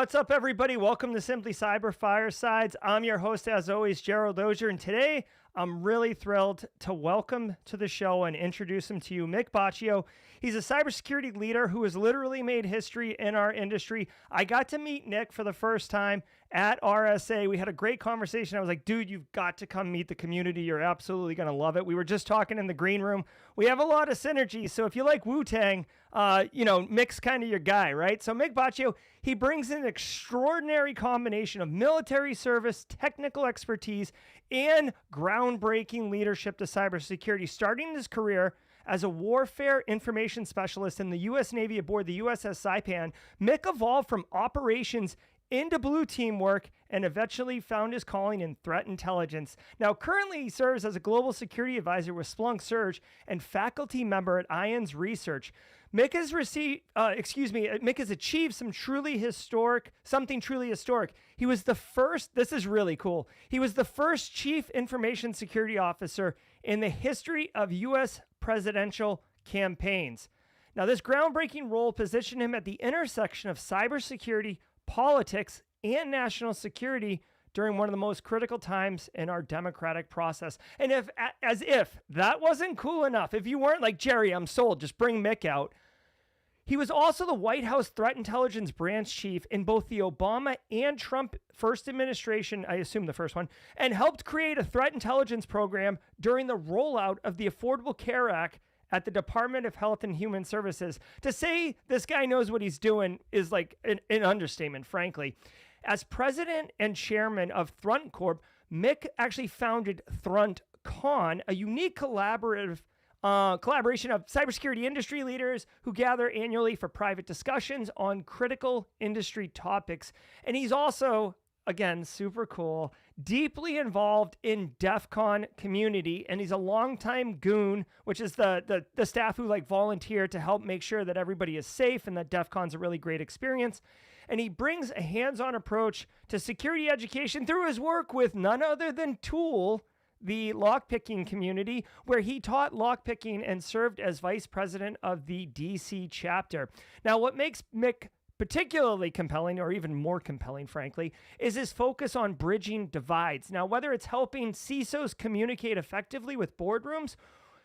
What's up, everybody? Welcome to Simply Cyber Firesides. I'm your host, as always, Gerald Auger, and today I'm really thrilled to welcome to the show and introduce him to you, Mick Baccio. He's a cybersecurity leader who has literally made history in our industry. I got to meet Nick for the first time at RSA. We had a great conversation. I was like, dude, you've got to come meet the community. You're absolutely going to love it. We were just talking in the green room. We have a lot of synergy. So if you like Wu-Tang, Mick's kind of your guy, right? So Mick Baccio, he brings an extraordinary combination of military service, technical expertise, and groundbreaking leadership to cybersecurity, starting his career as a warfare information specialist in the U.S. Navy aboard the USS Saipan. Mick evolved from operations into blue team work and eventually found his calling in threat intelligence. Now, currently he serves as a global security advisor with Splunk Surge and faculty member at IONS Research. Mick has achieved something truly historic. He was the first, this is really cool. He was the first chief information security officer in the history of U.S. presidential campaigns. Now, this groundbreaking role positioned him at the intersection of cybersecurity, politics, and national security during one of the most critical times in our democratic process. And as if that wasn't cool enough, if you weren't like, Jerry, I'm sold, just bring Mick out. He was also the White House Threat Intelligence Branch Chief in both the Obama and Trump first administration, I assume the first one, and helped create a threat intelligence program during the rollout of the Affordable Care Act at the Department of Health and Human Services. To say this guy knows what he's doing is like an understatement, frankly. As president and chairman of Thrunt Corp, Mick actually founded ThruntCon, a unique collaboration of cybersecurity industry leaders who gather annually for private discussions on critical industry topics. And he's also, again, super cool, deeply involved in Defcon community, and he's a longtime goon, which is the staff who like volunteer to help make sure that everybody is safe and that Defcon's a really great experience. And he brings a hands-on approach to security education through his work with none other than Tool, the lockpicking community, where he taught lockpicking and served as vice president of the DC chapter. Now, what makes Mick particularly compelling, or even more compelling, frankly, is his focus on bridging divides. Now, whether it's helping CISOs communicate effectively with boardrooms,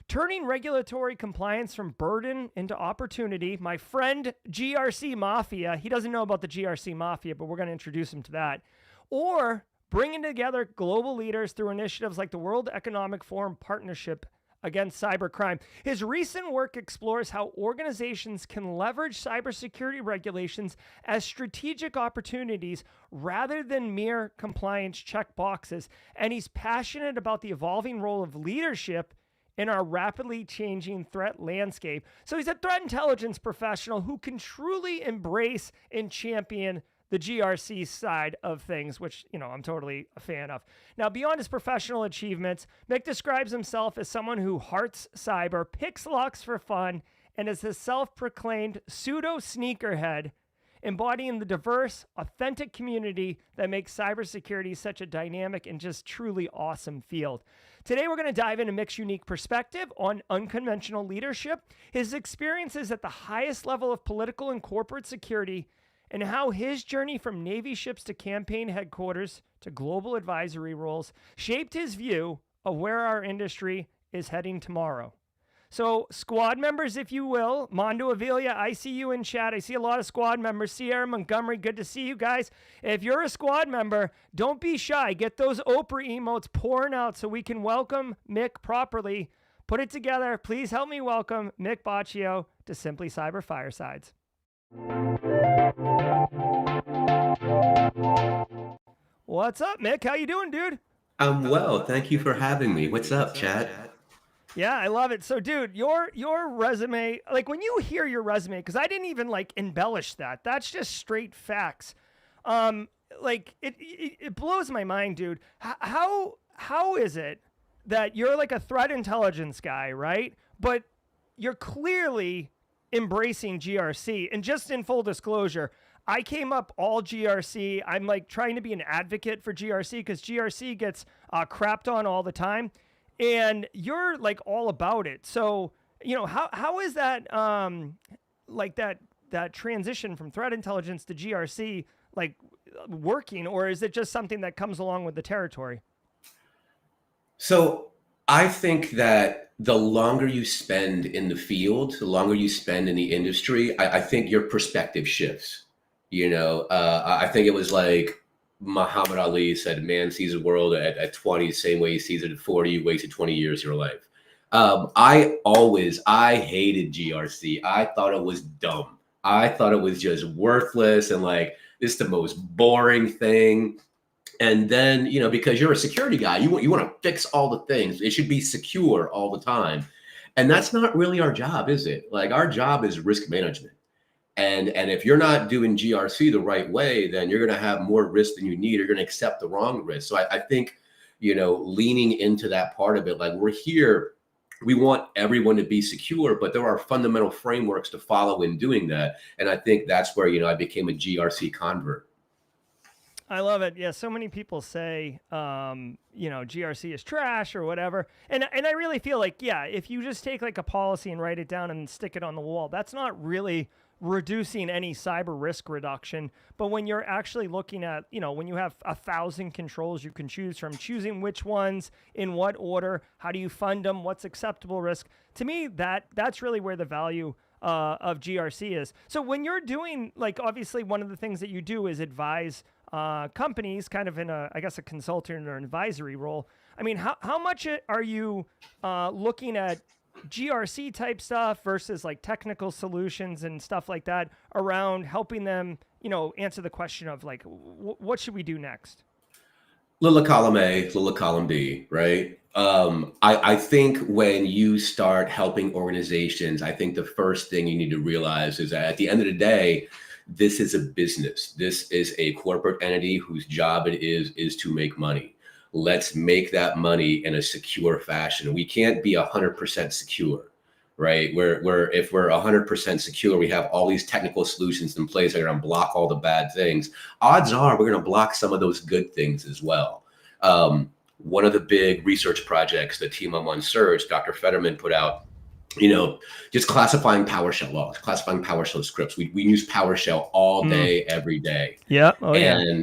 turning regulatory compliance from burden into opportunity, my friend GRC Mafia, he doesn't know about the GRC Mafia, but we're going to introduce him to that, or bringing together global leaders through initiatives like the World Economic Forum Partnership Against Cybercrime. His recent work explores how organizations can leverage cybersecurity regulations as strategic opportunities rather than mere compliance check boxes. And he's passionate about the evolving role of leadership in our rapidly changing threat landscape. So he's a threat intelligence professional who can truly embrace and champion the GRC side of things, which, I'm totally a fan of. Now, beyond his professional achievements, Mick describes himself as someone who hearts cyber, picks locks for fun, and is a self-proclaimed pseudo-sneakerhead, embodying the diverse, authentic community that makes cybersecurity such a dynamic and just truly awesome field. Today, we're going to dive into Mick's unique perspective on unconventional leadership, his experiences at the highest level of political and corporate security, and how his journey from Navy ships to campaign headquarters to global advisory roles shaped his view of where our industry is heading tomorrow. So, squad members, if you will, Mondo Avila, I see you in chat. I see a lot of squad members. Sierra Montgomery, good to see you guys. If you're a squad member, don't be shy. Get those Oprah emotes pouring out so we can welcome Mick properly. Put it together. Please help me welcome Mick Baccio to Simply Cyber Firesides. What's up, Mick? How you doing, dude? I'm well. Thank you for having me. What's up, Chad? Yeah, I love it. So, dude, your resume, like when you hear your resume, because I didn't even like embellish that. That's just straight facts. Like it blows my mind, dude. How is it that you're like a threat intelligence guy, right? But you're clearly embracing GRC. And just in full disclosure, I came up all GRC. I'm like trying to be an advocate for GRC because GRC gets crapped on all the time. And you're like all about it. So, how is that, like that transition from threat intelligence to GRC? like working, or is it just something that comes along with the territory? So I think that the longer you spend in the field, the longer you spend in the industry, I think your perspective shifts. I think it was like Muhammad Ali said, man sees the world at 20, same way he sees it at 40, you wasted 20 years of your life. I hated GRC. I thought it was dumb. I thought it was just worthless and like, this is the most boring thing. And then, because you're a security guy, you want to fix all the things. It should be secure all the time. And that's not really our job, is it? Like our job is risk management. And if you're not doing GRC the right way, then you're going to have more risk than you need. You're going to accept the wrong risk. So I think, leaning into that part of it, like we're here, we want everyone to be secure, but there are fundamental frameworks to follow in doing that. And I think that's where, I became a GRC convert. I love it. Yeah, so many people say, GRC is trash or whatever, and I really feel like, yeah, if you just take like a policy and write it down and stick it on the wall, that's not really reducing any cyber risk reduction. But when you're actually looking at, when you have 1,000 controls you can choose from, choosing which ones in what order, how do you fund them, what's acceptable risk? To me, that's really where the value of GRC is. So when you're doing, like, obviously one of the things that you do is advise companies kind of in a consultant or an advisory role. I mean, how much are you looking at GRC type stuff versus like technical solutions and stuff like that around helping them, answer the question of like, what should we do next? Little column A, little column B, right? I think when you start helping organizations, I think the first thing you need to realize is that at the end of the day, this is a business. This is a corporate entity whose job it is to make money. Let's make that money in a secure fashion. We can't be 100% secure, right? If we're 100% secure, we have all these technical solutions in place that are going to block all the bad things. Odds are we're going to block some of those good things as well. One of the big research projects the team I'm on Surge, Dr. Fetterman put out, just classifying PowerShell logs, classifying PowerShell scripts. We use PowerShell all day, every day. Yeah. Oh, yeah.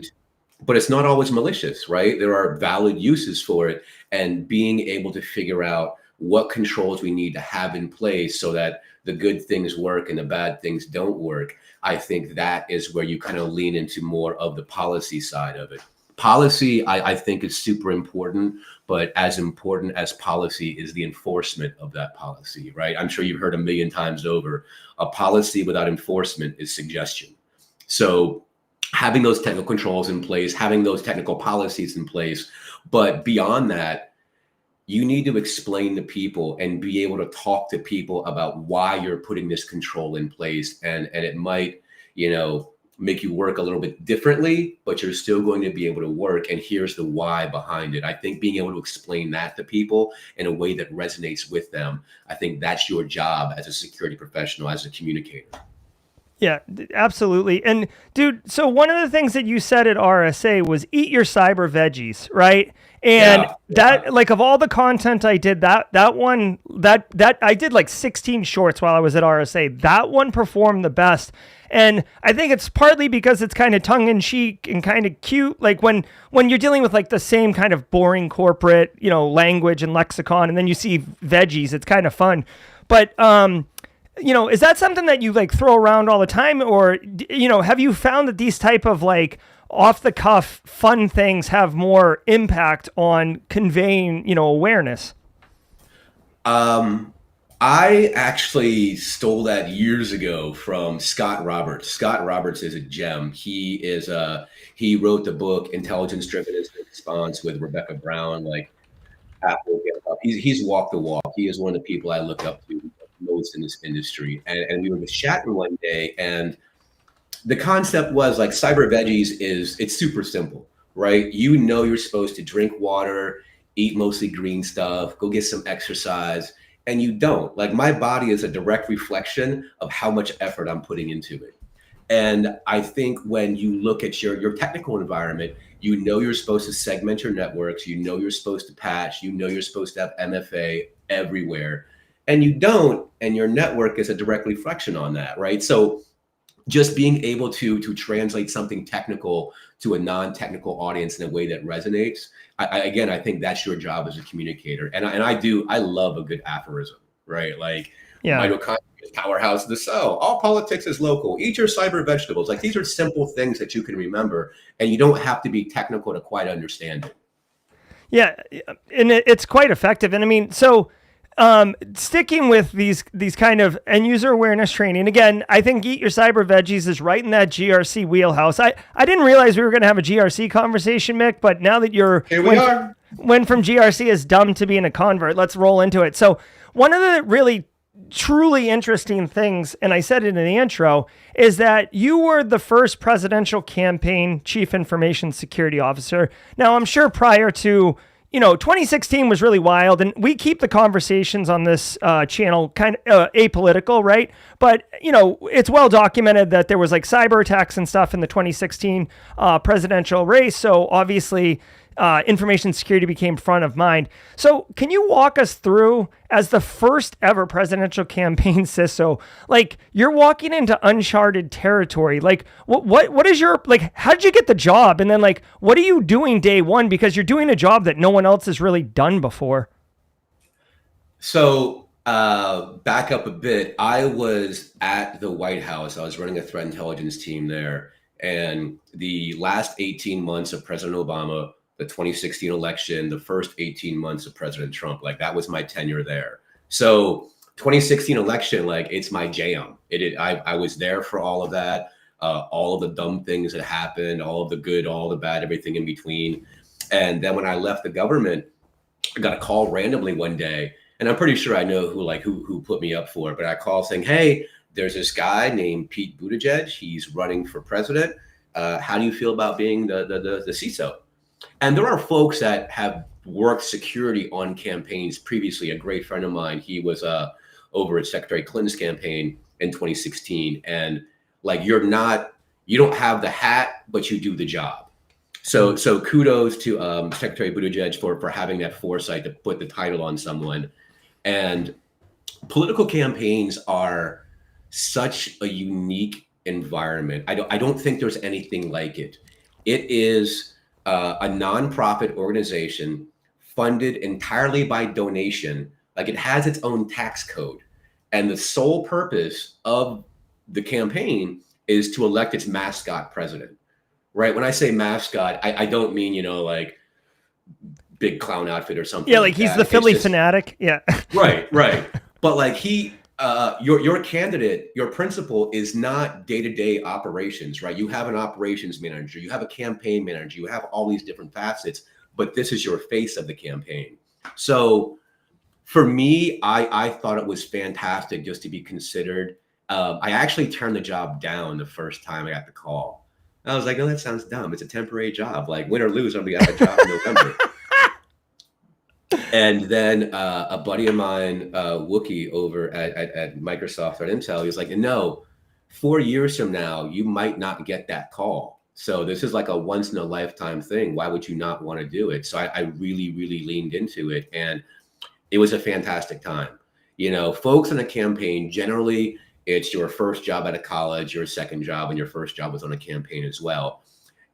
But it's not always malicious, right? There are valid uses for it, and being able to figure out what controls we need to have in place so that the good things work and the bad things don't work. I think that is where you kind of lean into more of the policy side of it. Policy, I think, is super important, but as important as policy is the enforcement of that policy, right? I'm sure you've heard a million times over, a policy without enforcement is suggestion. So having those technical controls in place, having those technical policies in place, but beyond that, you need to explain to people and be able to talk to people about why you're putting this control in place. And it might, make you work a little bit differently, but you're still going to be able to work. And here's the why behind it. I think being able to explain that to people in a way that resonates with them, I think that's your job as a security professional, as a communicator. Yeah, absolutely. And dude, so one of the things that you said at RSA was eat your cyber veggies, right? And like of all the content I did, that one I did like 16 shorts while I was at RSA. That one performed the best. And I think it's partly because it's kind of tongue in cheek and kind of cute. Like when you're dealing with like the same kind of boring corporate, language and lexicon, and then you see veggies, it's kind of fun. But, is that something that you like throw around all the time, or, have you found that these type of like off the cuff fun things have more impact on conveying, awareness? I actually stole that years ago from Scott Roberts. Scott Roberts is a gem. He wrote the book Intelligence Driven Incident Response with Rebecca Brown, like Apple. He's walked the walk. He is one of the people I look up to most in this industry. And we were just chatting one day, and the concept was like cyber veggies it's super simple, right? You're supposed to drink water, eat mostly green stuff, go get some exercise, and you don't. Like my body is a direct reflection of how much effort I'm putting into it. And I think when you look at your technical environment, you're supposed to segment your networks, you're supposed to patch, you're supposed to have MFA everywhere, and you don't, and your network is a direct reflection on that, right? So just being able to translate something technical to a non-technical audience in a way that resonates. Again, I think that's your job as a communicator. And I love a good aphorism, right? Like mitochondria is powerhouse of the cell. All politics is local. Eat your cyber vegetables. Like these are simple things that you can remember, and you don't have to be technical to quite understand it. Yeah, and it's quite effective. And I mean, so sticking with these kind of end user awareness training, again, I think Eat Your Cyber Veggies is right in that GRC wheelhouse. I didn't realize we were going to have a GRC conversation, Mick, but now that went from GRC is dumb to being a convert, let's roll into it. So one of the really truly interesting things, and I said it in the intro, is that you were the first presidential campaign chief information security officer. Now, I'm sure prior to, 2016 was really wild, and we keep the conversations on this channel kind of apolitical, right? But, it's well documented that there was like cyber attacks and stuff in the 2016 presidential race. So obviously, information security became front of mind. So can you walk us through, as the first ever presidential campaign CISO, like you're walking into uncharted territory? Like what is your, like, how did you get the job? And then like, what are you doing day one? Because you're doing a job that no one else has really done before. So back up a bit. I was at the White House. I was running a threat intelligence team there. And the last 18 months of President Obama, the 2016 election, the first 18 months of President Trump, like that was my tenure there. So 2016 election, like it's my jam. I was there for all of that, all of the dumb things that happened, all of the good, all the bad, everything in between. And then when I left the government, I got a call randomly one day, and I'm pretty sure I know who put me up for it, but I called saying, hey, there's this guy named Pete Buttigieg. He's running for president. How do you feel about being the CISO? And there are folks that have worked security on campaigns previously. A great friend of mine, he was over at Secretary Clinton's campaign in 2016. And like, you don't have the hat, but you do the job. So kudos to Secretary Buttigieg for having that foresight to put the title on someone. And political campaigns are such a unique environment. I don't think there's anything like it. It is a nonprofit organization funded entirely by donation. Like, it has its own tax code, and the sole purpose of the campaign is to elect its mascot president, right? When I say mascot, I don't mean, like big clown outfit or something. Yeah, like he's the Philly fanatic. Yeah. Right. But like your candidate, your principal is not day-to-day operations, right? You have an operations manager, you have a campaign manager, you have all these different facets, but this is your face of the campaign. So for me, I thought it was fantastic just to be considered. I actually turned the job down the first time I got the call. I was like, no, that sounds dumb. It's a temporary job. Like, win or lose, I'm gonna get a job in November. And then a buddy of mine, Wookie over at Microsoft or Intel, he was like, no, 4 years from now, you might not get that call. So this is like a once in a lifetime thing. Why would you not want to do it? So I really, really leaned into it. And it was a fantastic time. Folks in a campaign, generally, it's your first job out of college, your second job, and your first job was on a campaign as well.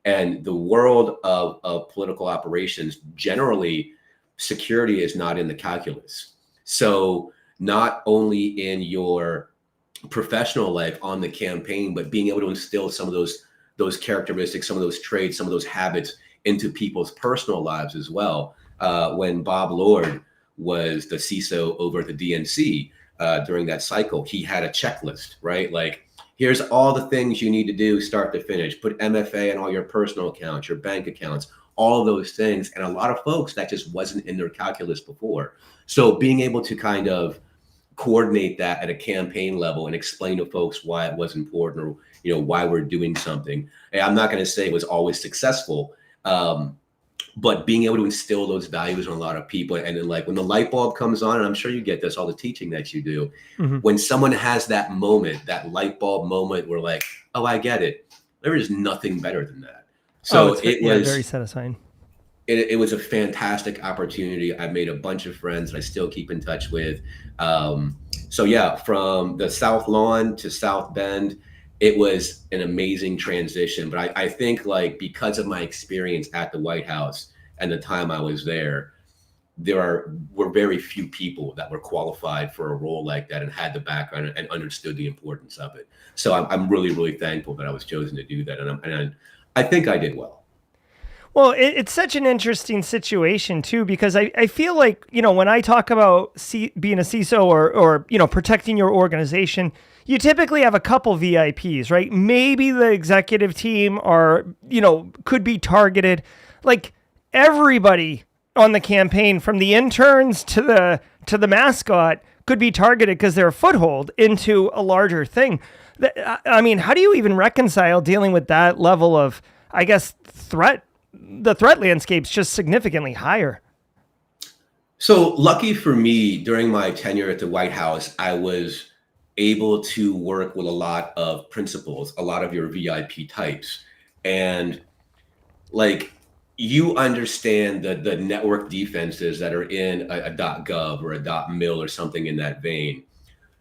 And the world of political operations, generally, security is not in the calculus. So not only in your professional life on the campaign, but being able to instill some of those characteristics, some of those traits, some of those habits into people's personal lives as well. When Bob Lord was the CISO over at the DNC during that cycle, he had a checklist, right? Like, here's all the things you need to do start to finish. Put MFA on all your personal accounts, your bank accounts, all of those things. And a lot of folks, that just wasn't in their calculus before. So being able to kind of coordinate that at a campaign level and explain to folks why it was important, or why we're doing something. And I'm not going to say it was always successful, but being able to instill those values in a lot of people. And then, like, when the light bulb comes on, and I'm sure you get this, all the teaching that you do, when someone has that moment, that light bulb moment where like, oh, I get it. There is nothing better than that. So it was very satisfying. It was a fantastic opportunity. I made a bunch of friends that I still keep in touch with. So yeah, from the South Lawn to South Bend, it was an amazing transition. But I think like because of my experience at the White House and the time I was there, were very few people that were qualified for a role like that and had the background and understood the importance of it. So I'm really, really thankful that I was chosen to do that. And I think I did well. Well, it's such an interesting situation too, because I feel like, when I talk about being a CISO or, protecting your organization, you typically have a couple VIPs, right? Maybe the executive team could be targeted. Like everybody on the campaign, from the interns to the mascot, could be targeted because they're a foothold into a larger thing. I mean, how do you even reconcile dealing with that level of, I guess, threat? The threat landscape's just significantly higher. So lucky for me, during my tenure at the White House, I was able to work with a lot of principals, a lot of your VIP types. And like, you understand the network defenses that are in a .gov or a .mil or something in that vein.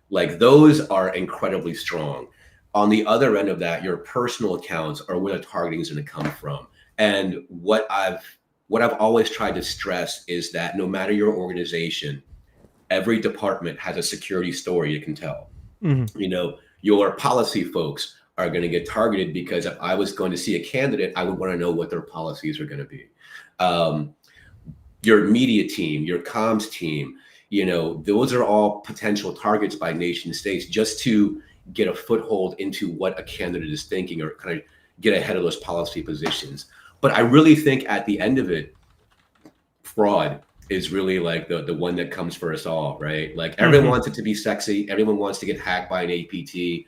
Like those are incredibly strong. On the other end of that, your personal accounts are where the targeting is going to come from. And what I've always tried to stress is that no matter your organization, every department has a security story you can tell. Mm-hmm. Your policy folks are going to get targeted because if I was going to see a candidate, I would want to know what their policies are going to be. Your media team, your comms team, those are all potential targets by nation states just to get a foothold into what a candidate is thinking or kind of get ahead of those policy positions. But I really think at the end of it, fraud is really like the one that comes for us all, right? Like everyone wants it to be sexy. Everyone wants to get hacked by an APT.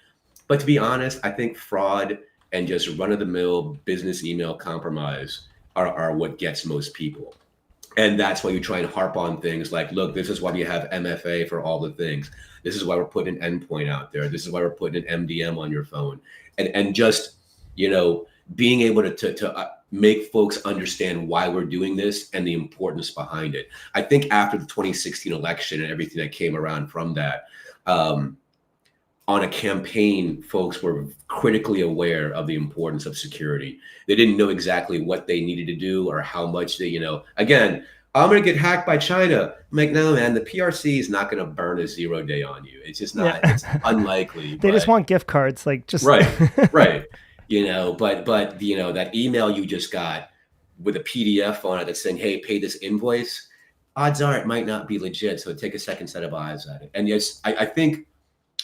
But to be honest, I think fraud and just run-of-the-mill business email compromise are what gets most people. And that's why you try and harp on things like, look, this is why we have MFA for all the things. This is why we're putting an endpoint out there. This is why we're putting an MDM on your phone. And just, being able to make folks understand why we're doing this and the importance behind it. I think after the 2016 election and everything that came around from that, on a campaign, folks were critically aware of the importance of security. They didn't know exactly what they needed to do or how much they, again, I'm going to get hacked by China. I'm like, no, man, the PRC is not going to burn a 0 day on you. It's just not, It's unlikely. They just want gift cards, like just. Right. But that email you just got with a PDF on it that's saying, hey, pay this invoice, odds are it might not be legit. So take a second set of eyes at it. And yes, I think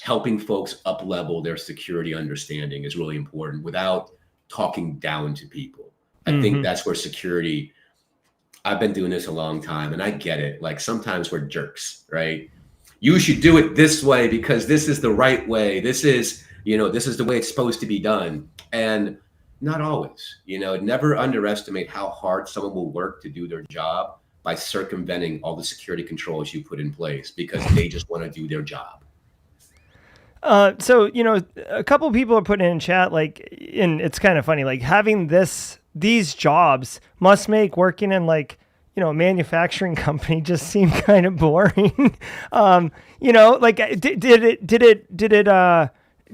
helping folks up level their security understanding is really important without talking down to people. I think that's where security, I've been doing this a long time and I get it. Like sometimes we're jerks, right? You should do it this way because this is the right way. This is the way it's supposed to be done. And not always, never underestimate how hard someone will work to do their job by circumventing all the security controls you put in place because they just want to do their job. So, a couple of people are putting in chat, like, and it's kind of funny, like having these jobs must make working in like, a manufacturing company just seem kind of boring.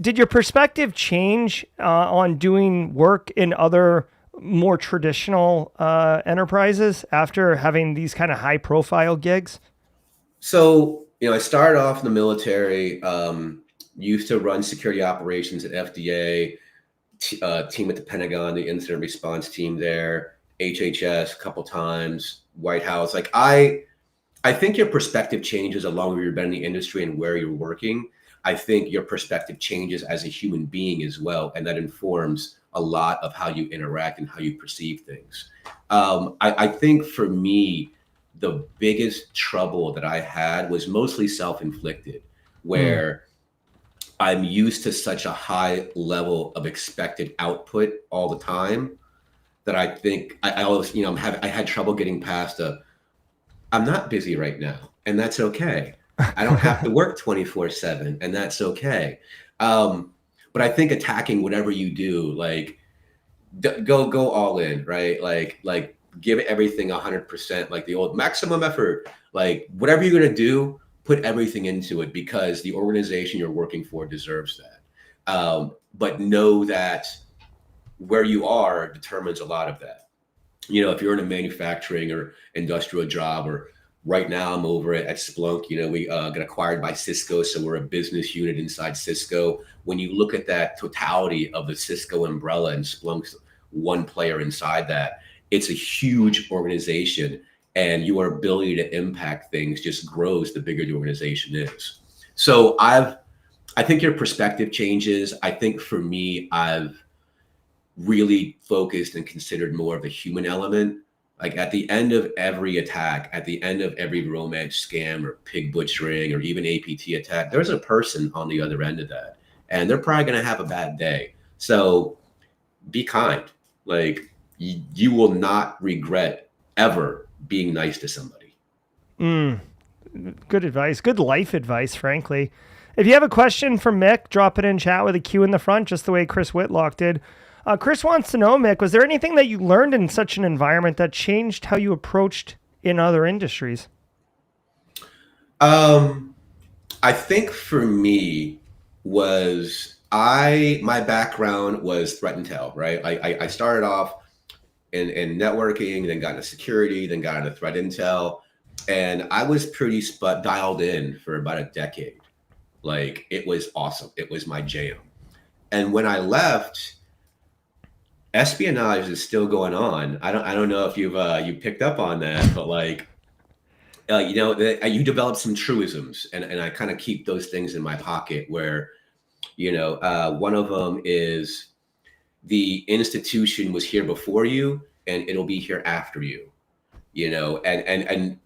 Did your perspective change on doing work in other more traditional enterprises after having these kind of high profile gigs? So, I started off in the military, used to run security operations at FDA, team at the Pentagon, the incident response team there, HHS a couple times, White House. Like I think your perspective changes the longer you've been in the industry and where you're working. I think your perspective changes as a human being as well. And that informs a lot of how you interact and how you perceive things. I think for me, the biggest trouble that I had was mostly self-inflicted, where I'm used to such a high level of expected output all the time that I think I always, I had trouble getting past I'm not busy right now, and that's okay. I don't have to work 24/7, and that's okay. But I think attacking whatever you do, like go all in, right? Like give everything 100%, like the old maximum effort, like whatever you're going to do, put everything into it because the organization you're working for deserves that. But know that where you are determines a lot of that. If you're in a manufacturing or industrial job, or right now I'm over at Splunk, we got acquired by Cisco. So we're a business unit inside Cisco. When you look at that totality of the Cisco umbrella and Splunk's one player inside that, it's a huge organization, and your ability to impact things just grows the bigger the organization is. So I think your perspective changes. I think for me, I've really focused and considered more of the human element. Like at the end of every attack, at the end of every romance scam or pig butchering or even APT attack, there's a person on the other end of that, and they're probably going to have a bad day. So be kind. Like you will not regret ever being nice to somebody. Good advice. Good life advice, frankly. If you have a question for Mick, drop it in chat with a Q in the front, just the way Chris Whitlock did. Chris wants to know, Mick, was there anything that you learned in such an environment that changed how you approached in other industries? I think for me was my background was threat intel, right? I started off in networking, then got into security, then got into threat intel, and I was pretty dialed in for about a decade. Like it was awesome. It was my jam. And when I left, espionage is still going on. I don't know if you picked up on that, but like, you develop some truisms, and I kind of keep those things in my pocket where, one of them is the institution was here before you and it'll be here after you, and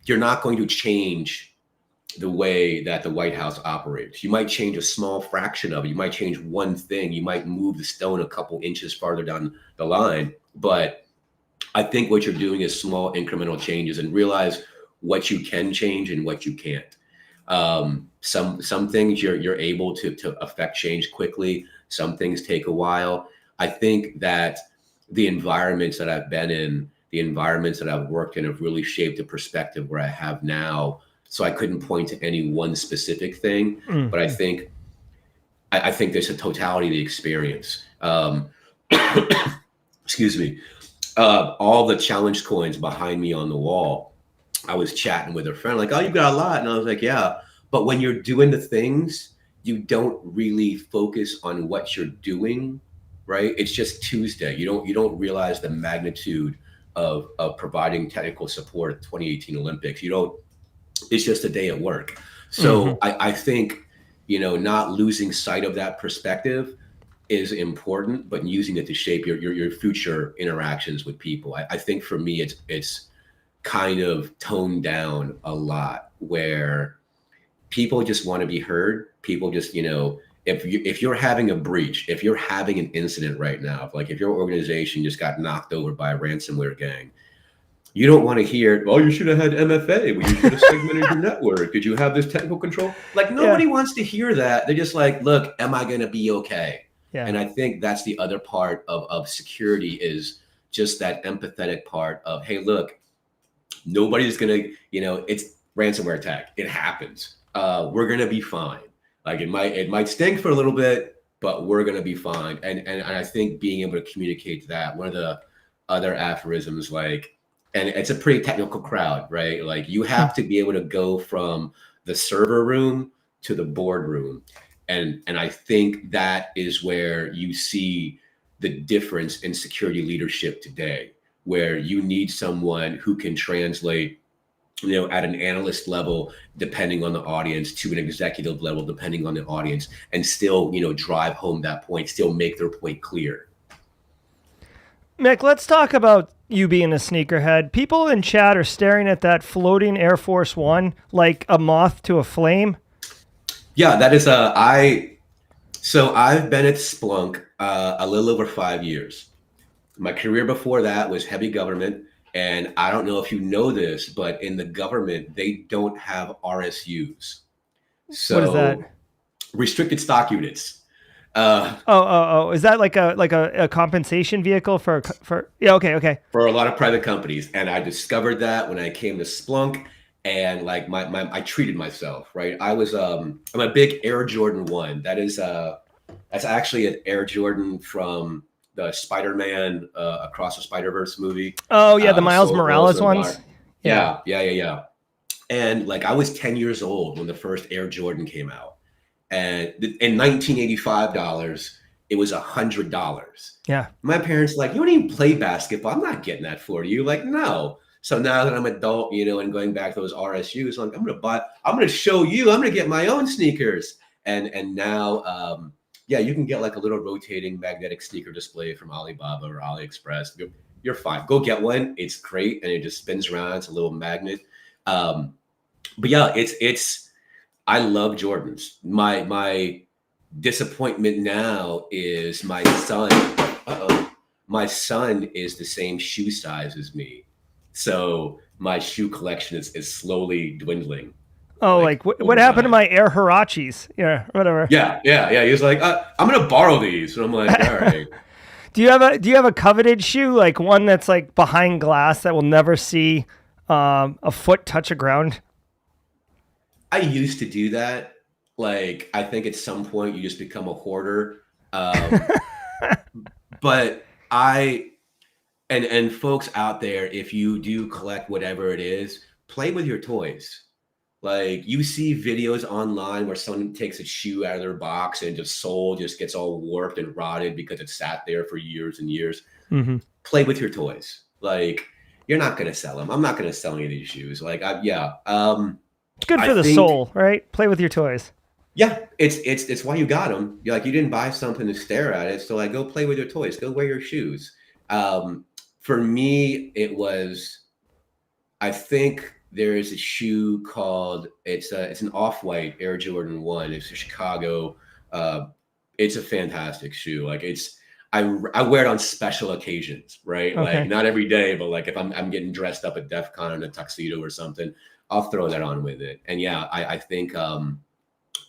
you're not going to change the way that the White House operates. You might change a small fraction of it. You might change one thing. You might move the stone a couple inches farther down the line. But I think what you're doing is small incremental changes, and realize what you can change and what you can't. Some things you're able to affect change quickly. Some things take a while. I think that the environments that I've been in, the environments that I've worked in have really shaped the perspective where I have now. So I couldn't point to any one specific thing, but I think there's a totality of the experience. Excuse me. All the challenge coins behind me on the wall, I was chatting with a friend like, oh, you got a lot. And I was like, yeah. But when you're doing the things, you don't really focus on what you're doing, right? It's just Tuesday. You don't realize the magnitude of providing technical support at the 2018 Olympics. It's just a day at work. So I think, not losing sight of that perspective is important, but using it to shape your future interactions with people. I think for me, it's kind of toned down a lot, where people just want to be heard. People just, if you're having a breach, if you're having an incident right now, like if your organization just got knocked over by a ransomware gang, you don't want to hear, oh, you should have had MFA. Well, you should have segmented your network. Did you have this technical control? Like nobody wants to hear that. They're just like, look, am I going to be okay? Yeah. And I think that's the other part of security, is just that empathetic part of, hey, look, nobody's going to, it's ransomware attack. It happens. We're going to be fine. Like it might stink for a little bit, but we're going to be fine. And I think being able to communicate that, one of the other aphorisms, like, and it's a pretty technical crowd, right? Like you have to be able to go from the server room to the boardroom. And I think that is where you see the difference in security leadership today, where you need someone who can translate, at an analyst level, depending on the audience, to an executive level, depending on the audience, and still, drive home that point, still make their point clear. Mick, let's talk about you being a sneakerhead. People in chat are staring at that floating Air Force One like a moth to a flame. Yeah, that is so I've been at Splunk a little over 5 years. My career before that was heavy government. And I don't know if you know this, but in the government, they don't have RSUs. So what is that? Restricted stock units. Is that like a compensation vehicle for yeah, okay. For a lot of private companies. And I discovered that when I came to Splunk, and like I treated myself, right? I'm a big Air Jordan 1. That is That's actually an Air Jordan from the Spider-Man Across the Spider-Verse movie. Oh yeah, the Miles Soul Glows Morales in the ones. Dark. Yeah. And like I was 10 years old when the first Air Jordan came out. And in 1985 dollars, it was $100. Yeah. My parents like, you don't even play basketball. I'm not getting that for you. Like, no. So now that I'm adult, and going back to those RSUs, like I'm gonna show you, I'm gonna get my own sneakers. And now you can get like a little rotating magnetic sneaker display from Alibaba or AliExpress. You're fine. Go get one. It's great. And it just spins around. It's a little magnet. But yeah, it's I love Jordans. My disappointment now is my son. My son is the same shoe size as me, so my shoe collection is slowly dwindling. Oh, like what happened to my Air Hirachis? Yeah, whatever. Yeah. He was like, I'm gonna borrow these, and I'm like, all right. Do you have a coveted shoe, like one that's like behind glass that will never see a foot touch a ground? I used to do that. Like, I think at some point you just become a hoarder. But and folks out there, if you do collect whatever it is, play with your toys. Like, you see videos online where someone takes a shoe out of their box and the sole just gets all warped and rotted because it sat there for years and years. Mm-hmm. Play with your toys. Like, you're not going to sell them. I'm not going to sell any of these shoes. Like, it's good for the soul, right? Play with your toys. Yeah, it's why you got them. You're like, you didn't buy something to stare at it. So like, go play with your toys. Go wear your shoes. For me, it was, I think there is a shoe called, it's an Off-White Air Jordan 1. It's a Chicago. It's a fantastic shoe. Like I wear it on special occasions, right? Okay. Like not every day, but like if I'm getting dressed up at Defcon in a tuxedo or something, I'll throw that on with it. And yeah, I think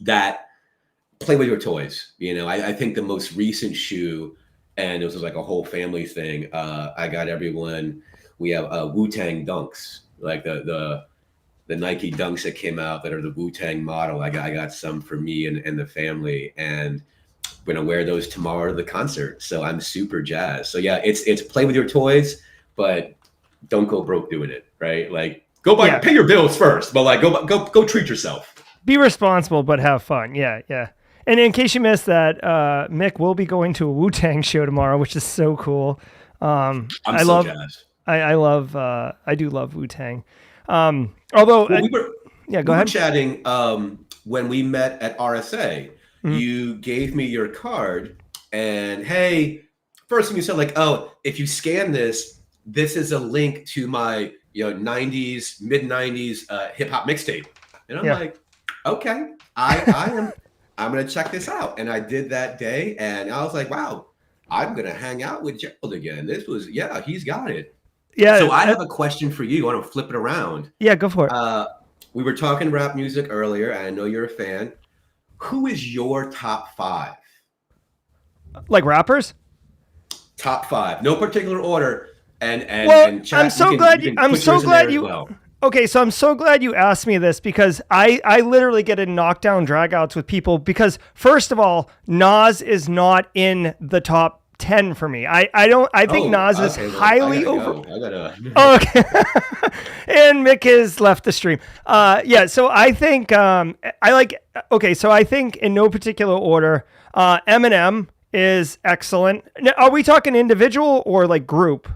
that play with your toys. I think the most recent shoe, and it was like a whole family thing. I got everyone. We have Wu-Tang Dunks, like the Nike Dunks that came out that are the Wu-Tang model. I got some for me and the family, and we're gonna wear those tomorrow to the concert. So I'm super jazzed. So yeah, it's play with your toys, but don't go broke doing it, right? Like pay your bills first, but like go treat yourself. Be responsible, but have fun. Yeah. And in case you missed that, Mick will be going to a Wu-Tang show tomorrow, which is so cool. I'm so jazzed. I do love Wu-Tang. Although, go ahead. We were chatting when we met at RSA. Mm-hmm. You gave me your card, and hey, first thing you said, like, oh, if you scan this is a link to my mid 90s hip hop mixtape, and I'm like, okay, I'm gonna check this out. And I did that day, and I was like, wow, I'm gonna hang out with Gerald again. This was, he's got it. Yeah. So I have a question for you. I want to flip it around. Yeah, go for it. We were talking rap music earlier, and I know you're a fan. Who is your top 5? Like rappers? Top 5, no particular order. And chat, I'm so glad you. Okay, so I'm so glad you asked me this, because I literally get in knockdown dragouts with people because, first of all, Nas is not in the top 10 for me. I think Nas is highly over. Okay. And Mick has left the stream. So I think I think in no particular order, Eminem is excellent. Now, are we talking individual or like group?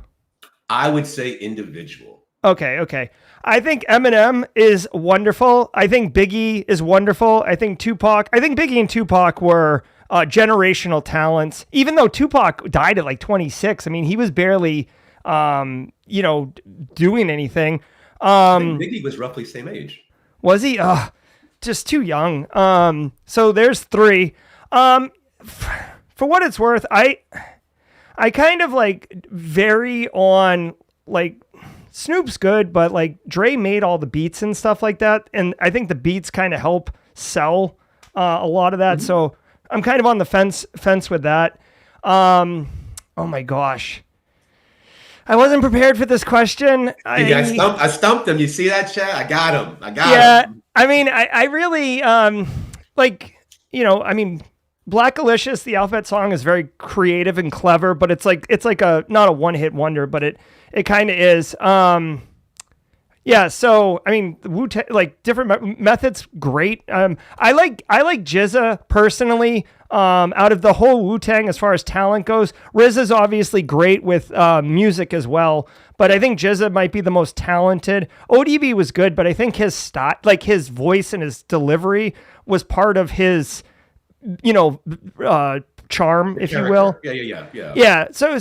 I would say individual. Okay. I think Eminem is wonderful. I think Biggie is wonderful. I think Biggie and Tupac were generational talents. Even though Tupac died at like 26, I mean, he was barely, doing anything. I think Biggie was roughly the same age. Was he? Just too young. So there's 3. For what it's worth, I kind of like vary on like. Snoop's good, but like Dre made all the beats and stuff like that, and I think the beats kind of help sell a lot of that. Mm-hmm. So I'm kind of on the fence with that. Oh my gosh, I wasn't prepared for this question. I stumped him. You see that, chat? I got him. Yeah, I mean, I really Blackalicious, the Alphabet Song, is very creative and clever, but it's like a not a one-hit wonder, but it kind of is. Yeah, so I mean, Wu-Tang, like different methods, great. I like GZA personally. Out of the whole Wu-Tang, as far as talent goes, RZA's obviously great with music as well, but I think GZA might be the most talented. ODB was good, but I think his style, like his voice and his delivery, was part of his, charm, if you will. Yeah. So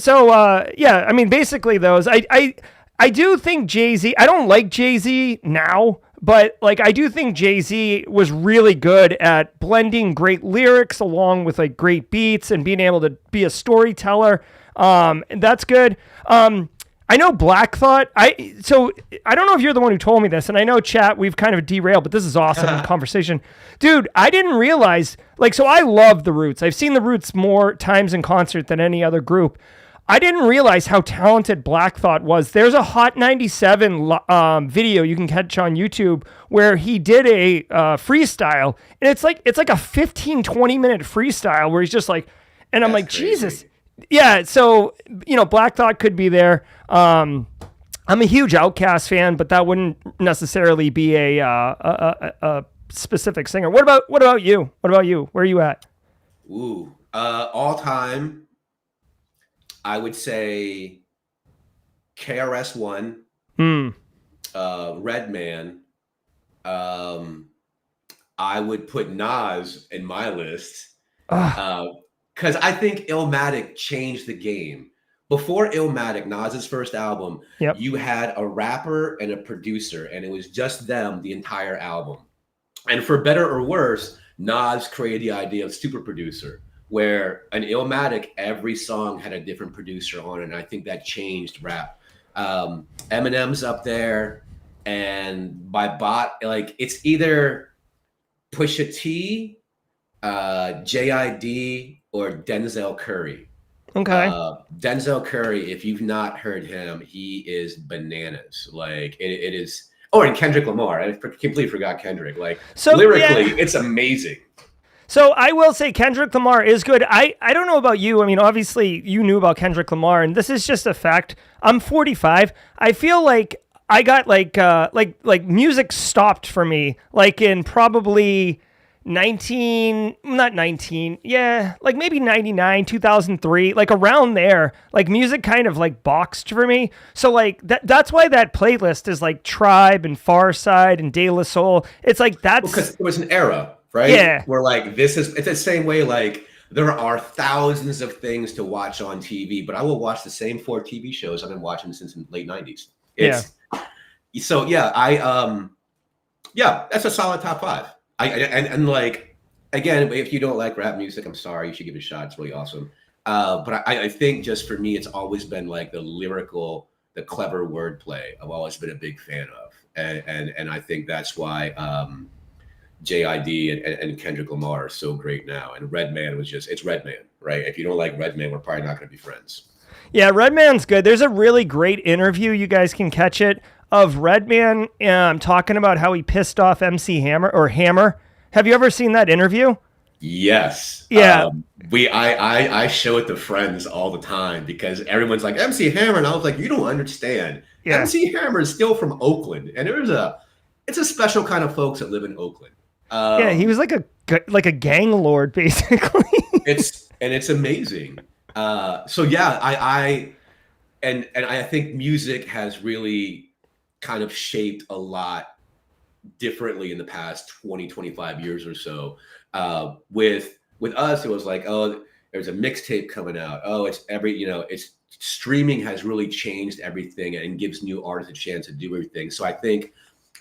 yeah. I mean, basically those. I do think Jay-Z, I don't like Jay-Z now, but like I do think Jay-Z was really good at blending great lyrics along with like great beats and being able to be a storyteller. And that's good. I know Black Thought. I don't know if you're the one who told me this, and I know chat, we've kind of derailed, but this is awesome conversation. Dude, I didn't realize, so I love the Roots. I've seen the Roots more times in concert than any other group. I didn't realize how talented Black Thought was. There's a Hot 97 video you can catch on YouTube where he did a freestyle, and it's like a 15, 20-minute freestyle where he's just like, and I'm like, crazy. Jesus. Yeah, so, Black Thought could be there. I'm a huge Outkast fan, but that wouldn't necessarily be a specific singer. What about you? Where are you at? Ooh, all time, I would say KRS-One, Redman. I would put Nas in my list because I think Illmatic changed the game. Before Illmatic, Nas's first album, you had a rapper and a producer, and it was just them the entire album. And for better or worse, Nas created the idea of super producer, where an Illmatic, every song had a different producer on it, and I think that changed rap. Eminem's up there, and by bot, it's either Pusha T, JID, or Denzel Curry. Okay. Denzel Curry, if you've not heard him, he is bananas. It is. Oh, and Kendrick Lamar. I completely forgot Kendrick. Lyrically, it's amazing. So I will say Kendrick Lamar is good. I don't know about you. I mean, obviously you knew about Kendrick Lamar, and this is just a fact. I'm 45. I feel like I got like music stopped for me in probably maybe 99, 2003, around there. Music kind of boxed for me. So that's why that playlist is Tribe and Farside and De La Soul. It's that's because it was an era. Right? Yeah. Where it's the same way, there are thousands of things to watch on TV, but I will watch the same 4 TV shows I've been watching since the late 90s. So that's a solid top 5. Again, if you don't like rap music, I'm sorry, you should give it a shot. It's really awesome. But I think just for me, it's always been the lyrical, the clever wordplay I've always been a big fan of. And I think that's why JID and Kendrick Lamar are so great now. And Redman it's Redman, right? If you don't like Redman, we're probably not going to be friends. Yeah, Redman's good. There's a really great interview, you guys can catch it, of Redman talking about how he pissed off MC Hammer. Have you ever seen that interview? Yes. Yeah. I show it to friends all the time because everyone's like, MC Hammer, and I was like, you don't understand. Yeah. MC Hammer is still from Oakland, and it's a special kind of folks that live in Oakland. Yeah, he was like a gang lord, basically. it's amazing. So yeah, I think music has really kind of shaped a lot differently in the past 20, 25 years or so. With us, it was there's a mixtape coming out. Oh, it's streaming has really changed everything and gives new artists a chance to do everything. So I think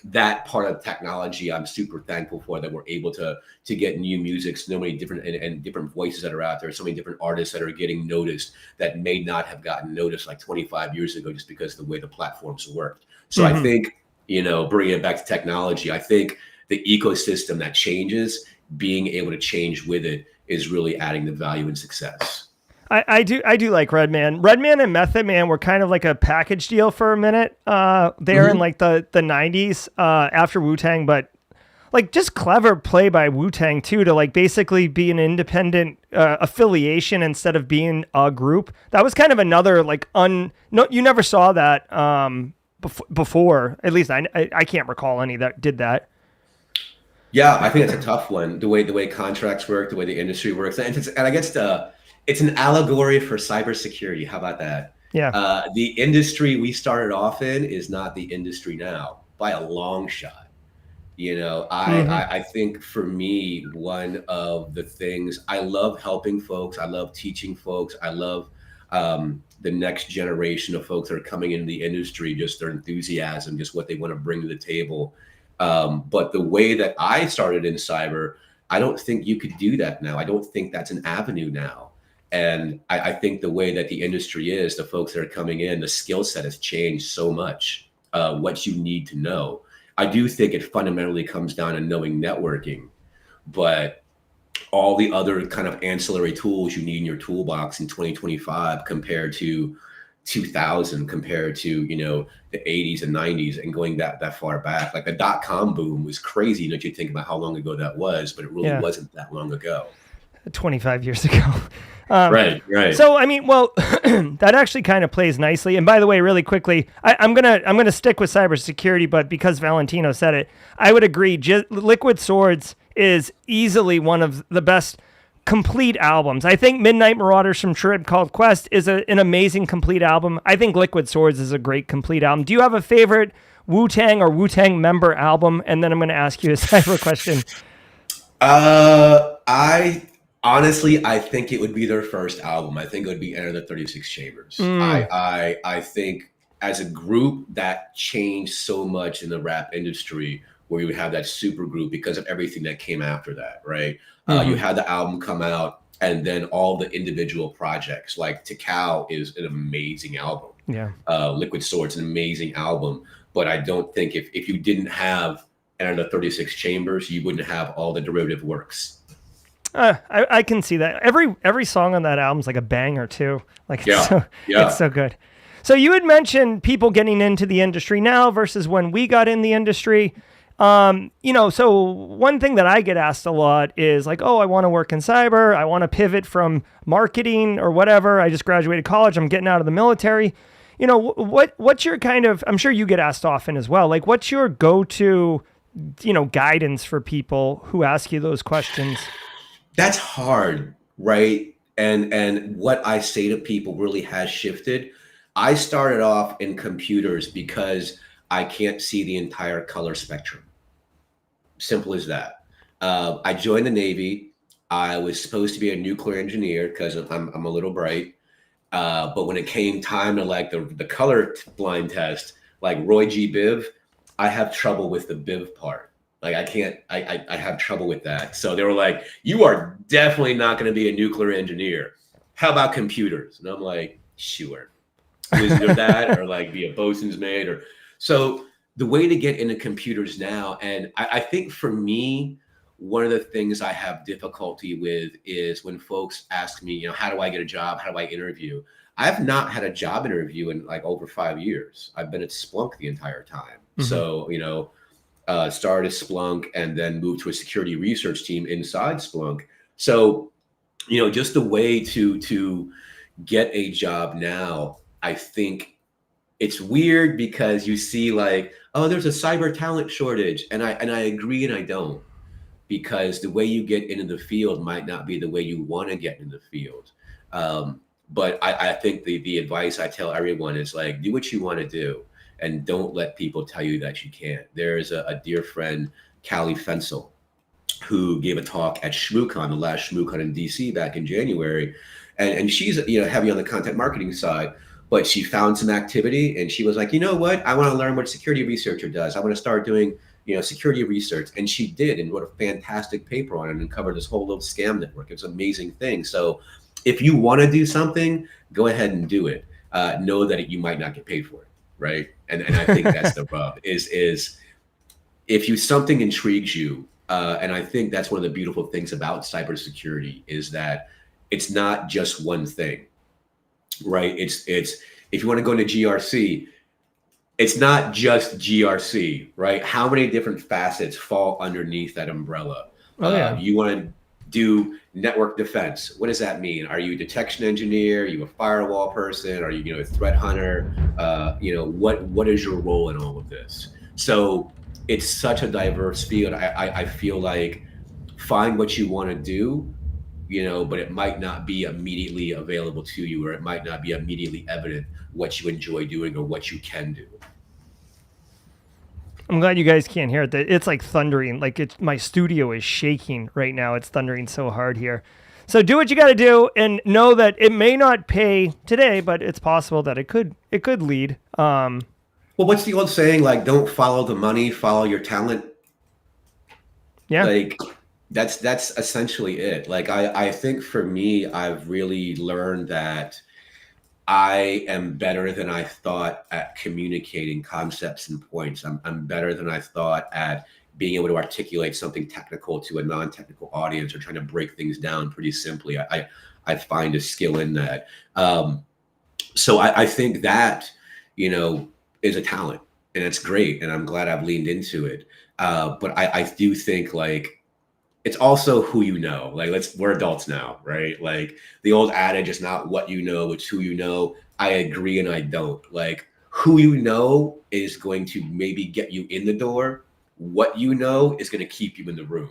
that part of technology, I'm super thankful for, that we're able to get new music, so many different and different voices that are out there, so many different artists that are getting noticed that may not have gotten noticed 25 years ago just because of the way the platforms worked. So I think, bringing it back to technology, I think the ecosystem that changes, being able to change with it, is really adding the value and success. I do like Redman. Redman and Method Man were kind of like a package deal for a minute there in the 90s after Wu-Tang. But like just clever play by Wu-Tang too, to like basically be an independent affiliation instead of being a group. That was kind of another like no, you never saw that before. At least I can't recall any that did that. Yeah, I think that's a tough one. The way contracts work, the way the industry works, and I guess it's an allegory for cybersecurity. How about that? Yeah. The industry we started off in is not the industry now by a long shot. I think for me, one of the things I love helping folks, I love teaching folks, I love the next generation of folks that are coming into the industry, just their enthusiasm, just what they want to bring to the table. But the way that I started in cyber, I don't think you could do that now. I don't think that's an avenue now. And I think the way that the industry is, the folks that are coming in, the skill set has changed so much, what you need to know. I do think it fundamentally comes down to knowing networking, but all the other kind of ancillary tools you need in your toolbox in 2025 compared to 2000, compared to, the 80s and 90s and going that far back. Like the .com boom was crazy. Don't you think about how long ago that was, but it really wasn't that long ago. 25 years ago. Right. So, I mean, well, that actually kind of plays nicely. And by the way, really quickly, I'm gonna stick with cybersecurity, but because Valentino said it, I would agree. Liquid Swords is easily one of the best complete albums. I think Midnight Marauders from Tribe Called Quest is an amazing complete album. I think Liquid Swords is a great complete album. Do you have a favorite Wu-Tang or Wu-Tang member album? And then I'm going to ask you a cyber question. Honestly, I think it would be their first album. I think it would be Enter the 36 Chambers. I think as a group that changed so much in the rap industry, where you would have that super group because of everything that came after that, right? You had the album come out and then all the individual projects, like Tikal is an amazing album. Yeah. Liquid Swords, an amazing album. But I don't think if you didn't have Enter the 36 Chambers, you wouldn't have all the derivative works. I can see that. Every song on that album is like a banger too. Like it's so good. So you had mentioned people getting into the industry now versus when we got in the industry. So one thing that I get asked a lot is like, oh, I want to work in cyber. I want to pivot from marketing or whatever. I just graduated college. I'm getting out of the military. What's your kind of, I'm sure you get asked often as well. Like what's your go-to, guidance for people who ask you those questions? That's hard, right? And what I say to people really has shifted. I started off in computers because I can't see the entire color spectrum. Simple as that. I joined the Navy. I was supposed to be a nuclear engineer because I'm a little bright. But when it came time to like the color blind test, like Roy G. Biv, I have trouble with the Biv part. Like I have trouble with that. So they were like, you are definitely not going to be a nuclear engineer. How about computers? And I'm like, sure. Either that or like be a bosun's mate or so the way to get into computers now. And I think for me, one of the things I have difficulty with is when folks ask me, how do I get a job? How do I interview? I have not had a job interview in like over 5 years. I've been at Splunk the entire time. Mm-hmm. So, started Splunk and then moved to a security research team inside Splunk. So, just the way to get a job now, I think it's weird because you see like, oh, there's a cyber talent shortage. And I agree and I don't, because the way you get into the field might not be the way you want to get into the field. But I think the advice I tell everyone is like, do what you want to do. And don't let people tell you that you can't. There's a dear friend, Callie Fensel, who gave a talk at ShmooCon, the last ShmooCon in DC back in January. And she's heavy on the content marketing side, but she found some activity and she was like, you know what? I want to learn what a security researcher does. I want to start doing security research. And she did and wrote a fantastic paper on it and covered this whole little scam network. It's an amazing thing. So if you want to do something, go ahead and do it. Know that you might not get paid for it. Right. And I think that's the rub is if something intrigues you. And I think that's one of the beautiful things about cybersecurity is that it's not just one thing, right? It's if you want to go into GRC, it's not just GRC, right? How many different facets fall underneath that umbrella? Oh yeah. You want to do network defense. What does that mean? Are you a detection engineer? Are you a firewall person? Are you, a threat hunter? What is your role in all of this? So it's such a diverse field. I feel like find what you want to do, but it might not be immediately available to you, or it might not be immediately evident what you enjoy doing or what you can do. I'm glad you guys can't hear it. It's like thundering. Like my studio is shaking right now. It's thundering so hard here. So do what you got to do, and know that it may not pay today, but it's possible that it could lead. Well, what's the old saying? Like, don't follow the money, follow your talent. Yeah. Like that's essentially it. Like I think for me, I've really learned that I am better than I thought at communicating concepts and points. I'm better than I thought at being able to articulate something technical to a non-technical audience, or trying to break things down pretty simply. I find a skill in that. So I think that, is a talent, and it's great. And I'm glad I've leaned into it. But I do think, like, it's also who you know. Like, we're adults now, right? Like, the old adage is not what you know, it's who you know. I agree and I don't. Like, who you know is going to maybe get you in the door. What you know is going to keep you in the room.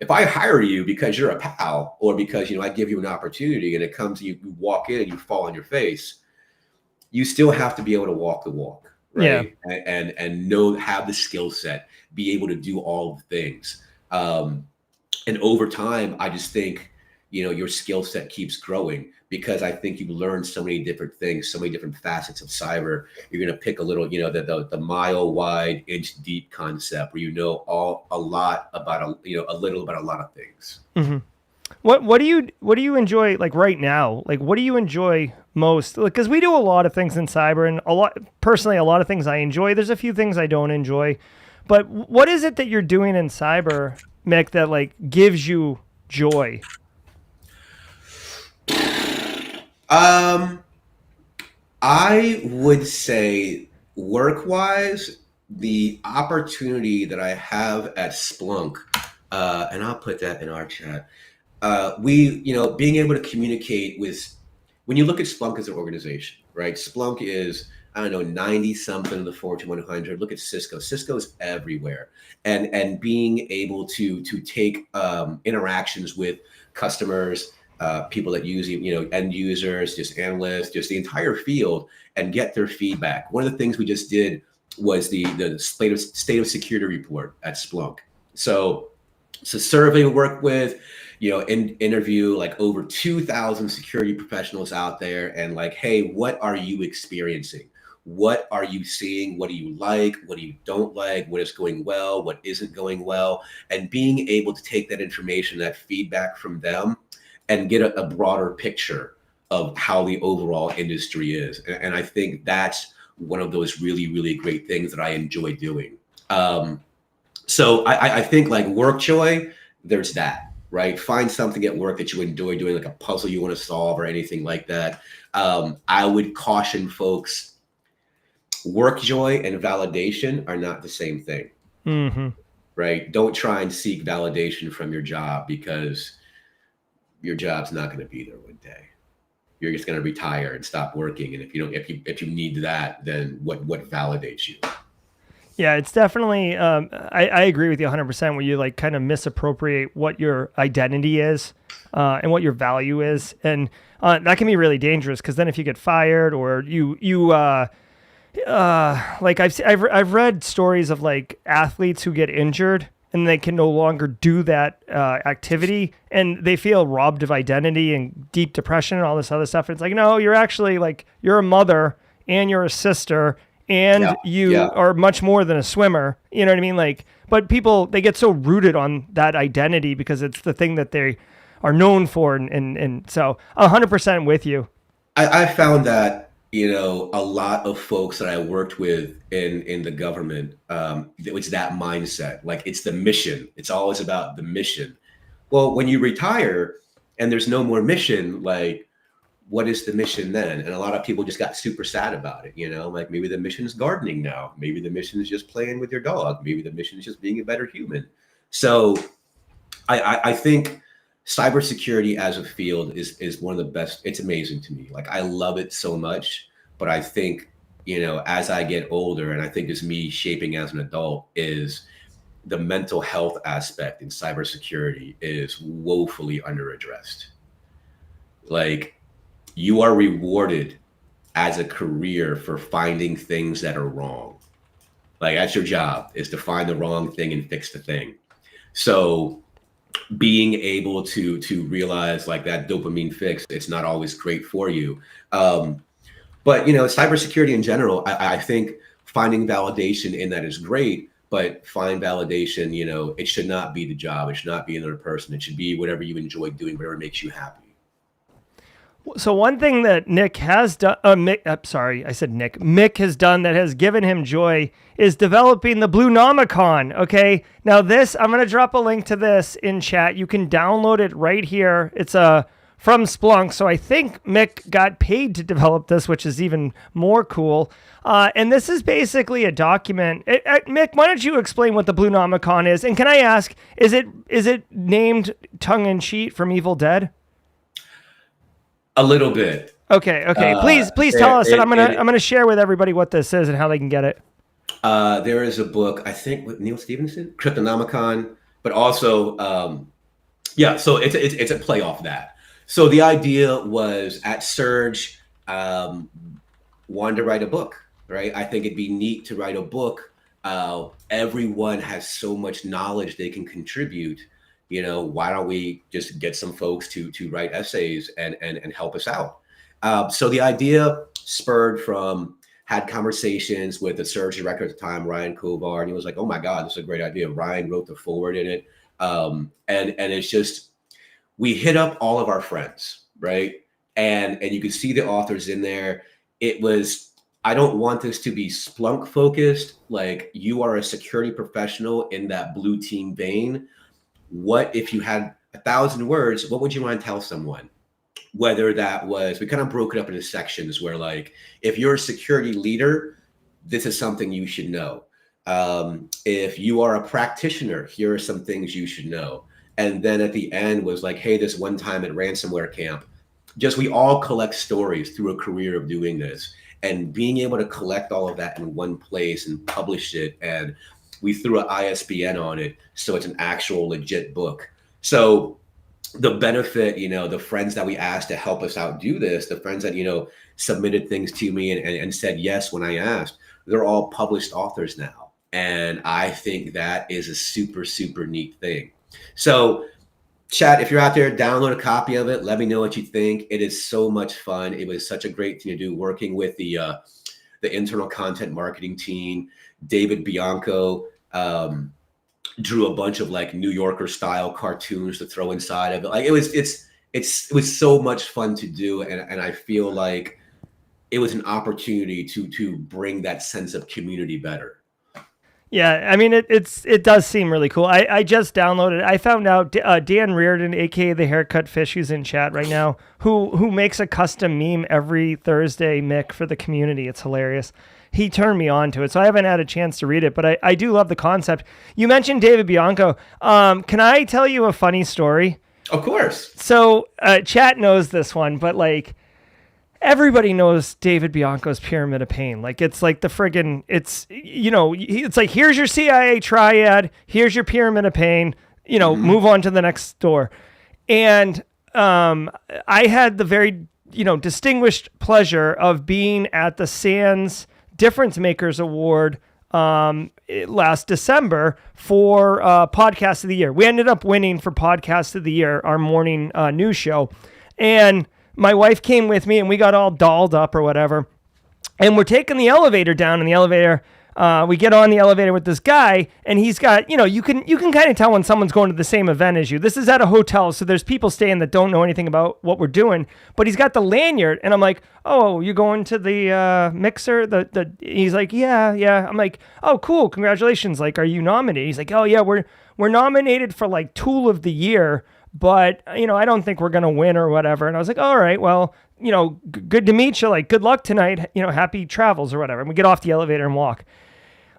If I hire you because you're a pal, or because, I give you an opportunity and it comes, you walk in and you fall on your face, you still have to be able to walk the walk, right? Yeah. And have the skill set, be able to do all the things. And over time, I just think, your skill set keeps growing, because I think you learn so many different things, so many different facets of cyber. You're going to pick a little, the mile wide, inch deep concept, where a lot about a little about a lot of things. Mm-hmm. What do you enjoy, like, right now? Like, what do you enjoy most? Like, because we do a lot of things in cyber, and a lot of things I enjoy. There's a few things I don't enjoy, but what is it that you're doing in cyber, Mick, that like gives you joy? I would say, work-wise, the opportunity that I have at Splunk, and I'll put that in our chat. Being able to communicate with, when you look at Splunk as an organization, right? Splunk is, 90 something of the Fortune 100. Look at Cisco. Cisco is everywhere. And being able to take interactions with customers, people that use, end users, just analysts, just the entire field, and get their feedback. One of the things we just did was the state of security report at Splunk. So it's a survey we work with, interview like over 2,000 security professionals out there, and like, hey, what are you experiencing? What are you seeing? What do you like? What do you don't like? What is going well? What isn't going well? And being able to take that information, that feedback from them, and get a broader picture of how the overall industry is. And I think that's one of those really, really great things that I enjoy doing. So I think, like, work joy, there's that, right? Find something at work that you enjoy doing, like a puzzle you want to solve or anything like that. I would caution folks, work joy and validation are not the same thing. Mm-hmm. Right? Don't try and seek validation from your job, because your job's not going to be there one day. You're just going to retire and stop working. And if you need that, then what validates you? Yeah, it's definitely, I agree with you 100%, where you like kind of misappropriate what your identity is and what your value is. And that can be really dangerous, because then if you get fired, or like I've read stories of like athletes who get injured and they can no longer do that activity, and they feel robbed of identity and deep depression and all this other stuff. And it's like, no, you're actually like, you're a mother and you're a sister, and you are much more than a swimmer. You know what I mean? Like, but people, they get so rooted on that identity because it's the thing that they are known for. And so 100% with you. I found that, a lot of folks that I worked with in the government, it's that mindset. Like, it's the mission. It's always about the mission. Well, when you retire and there's no more mission, like, what is the mission then? And a lot of people just got super sad about it. Like maybe the mission is gardening now. Maybe the mission is just playing with your dog. Maybe the mission is just being a better human. So I think cybersecurity as a field is one of the best. It's amazing to me. Like I love it so much, but I think, as I get older, and I think as me shaping as an adult, is the mental health aspect in cybersecurity is woefully underaddressed. Like you are rewarded as a career for finding things that are wrong. Like that's your job, is to find the wrong thing and fix the thing. So being able to realize like that dopamine fix, it's not always great for you. But cybersecurity in general, I think finding validation in that is great, but find validation, it should not be the job. It should not be another person. It should be whatever you enjoy doing, whatever makes you happy. So one thing that Nick has done, Mick has done that has given him joy is developing the Bluenomicon. Okay. Now this, I'm going to drop a link to this in chat. You can download it right here. It's from Splunk. So I think Mick got paid to develop this, which is even more cool. And this is basically a document. Mick, why don't you explain what the Bluenomicon is? And can I ask, is it named tongue in cheek from Evil Dead? A little bit. Okay. Please tell us, and I'm gonna share with everybody what this is and how they can get it. There is a book, I think, with Neil Stephenson, Cryptonomicon, but also, so it's a play off that. So the idea was at Surge, wanted to write a book, right? I think it'd be neat to write a book. Everyone has so much knowledge they can contribute. Why don't we just get some folks to write essays and help us out? So the idea spurred from, had conversations with the Surge director at the time, Ryan Kovar, and he was like, oh my God, this is a great idea. Ryan wrote the foreword in it. And it's just, we hit up all of our friends, right? And you could see the authors in there. It was, I don't want this to be Splunk focused. Like you are a security professional in that blue team vein. What if you had 1,000 words, what would you want to tell someone? Whether that was, we kind of broke it up into sections where like, if you're a security leader, this is something you should know. If you are a practitioner, here are some things you should know. And then at the end was like, hey, this one time at ransomware camp, just we all collect stories through a career of doing this, and being able to collect all of that in one place and publish it. And we threw an ISBN on it, so it's an actual legit book. So the benefit, the friends that we asked to help us out do this, the friends that, submitted things to me and said yes when I asked, they're all published authors now. And I think that is a super, super neat thing. So chat, if you're out there, download a copy of it. Let me know what you think. It is so much fun. It was such a great thing to do, working with the internal content marketing team. David Bianco drew a bunch of like New Yorker style cartoons to throw inside of it. Like it was so much fun to do. And I feel like it was an opportunity to bring that sense of community better. Yeah, I mean, it does seem really cool. I just downloaded it. I found out Dan Reardon, aka the Haircut Fish, who's in chat right now, who makes a custom meme every Thursday, Mick, for the community. It's hilarious. He turned me on to it, so I haven't had a chance to read it, but I do love the concept. You mentioned David Bianco. Can I tell you a funny story? Of course. So chat knows this one, but like, everybody knows David Bianco's Pyramid of Pain. Like, it's like the friggin', it's like, here's your CIA triad, here's your Pyramid of Pain, move on to the next door. And I had the very, distinguished pleasure of being at the SANS Difference Makers Award last December for Podcast of the Year. We ended up winning for Podcast of the Year, our morning news show. And my wife came with me and we got all dolled up or whatever. And we're taking the elevator down, in the elevator. We get on the elevator with this guy, and he's got, you can kind of tell when someone's going to the same event as you. This is at a hotel, so there's people staying that don't know anything about what we're doing. But he's got the lanyard, and I'm like, oh, you going to the mixer? He's like, yeah. I'm like, oh, cool, congratulations. Like, are you nominated? He's like, oh yeah, we're nominated for like Tool of the Year, but I don't think we're gonna win or whatever. And I was like, all right, well, good to meet you. Like, good luck tonight. Happy travels or whatever. And we get off the elevator and walk.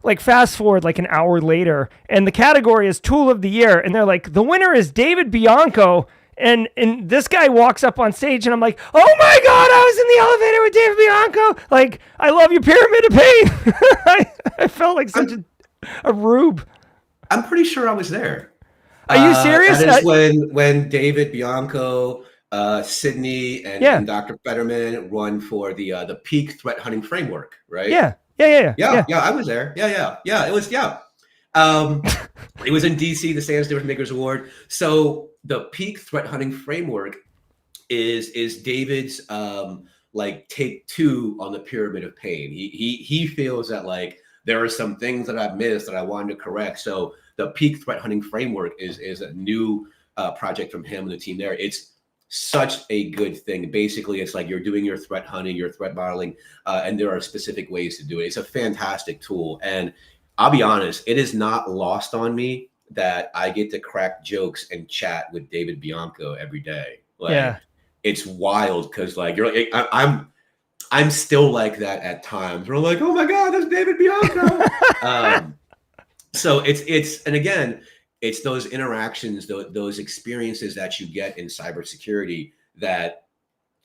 Like, fast forward like an hour later, and the category is Tool of the Year, and they're like, the winner is David Bianco. And this guy walks up on stage, and I'm like, oh my God, I was in the elevator with David Bianco. Like, I love your Pyramid of Pain. I felt like such a rube. I'm pretty sure I was there. Are you serious? That is when David Bianco, Sydney, and Dr. Fetterman run for the peak threat hunting framework, right? Yeah, I was there. Yeah. It was it was in DC, the Sans Difference Makers Award. So the peak threat hunting framework is David's like take 2 on the Pyramid of Pain. He feels that like there are some things that I've missed that I wanted to correct. So the peak threat hunting framework is a new project from him and the team there. It's such a good thing. Basically, it's like you're doing your threat hunting, your threat modeling, and there are specific ways to do it. It's a fantastic tool. And I'll be honest, it is not lost on me that I get to crack jokes and chat with David Bianco every day. Like, it's wild because like I'm still like that at times. We're like, oh my God, that's David Bianco. So it's and again, it's those interactions, those experiences that you get in cybersecurity that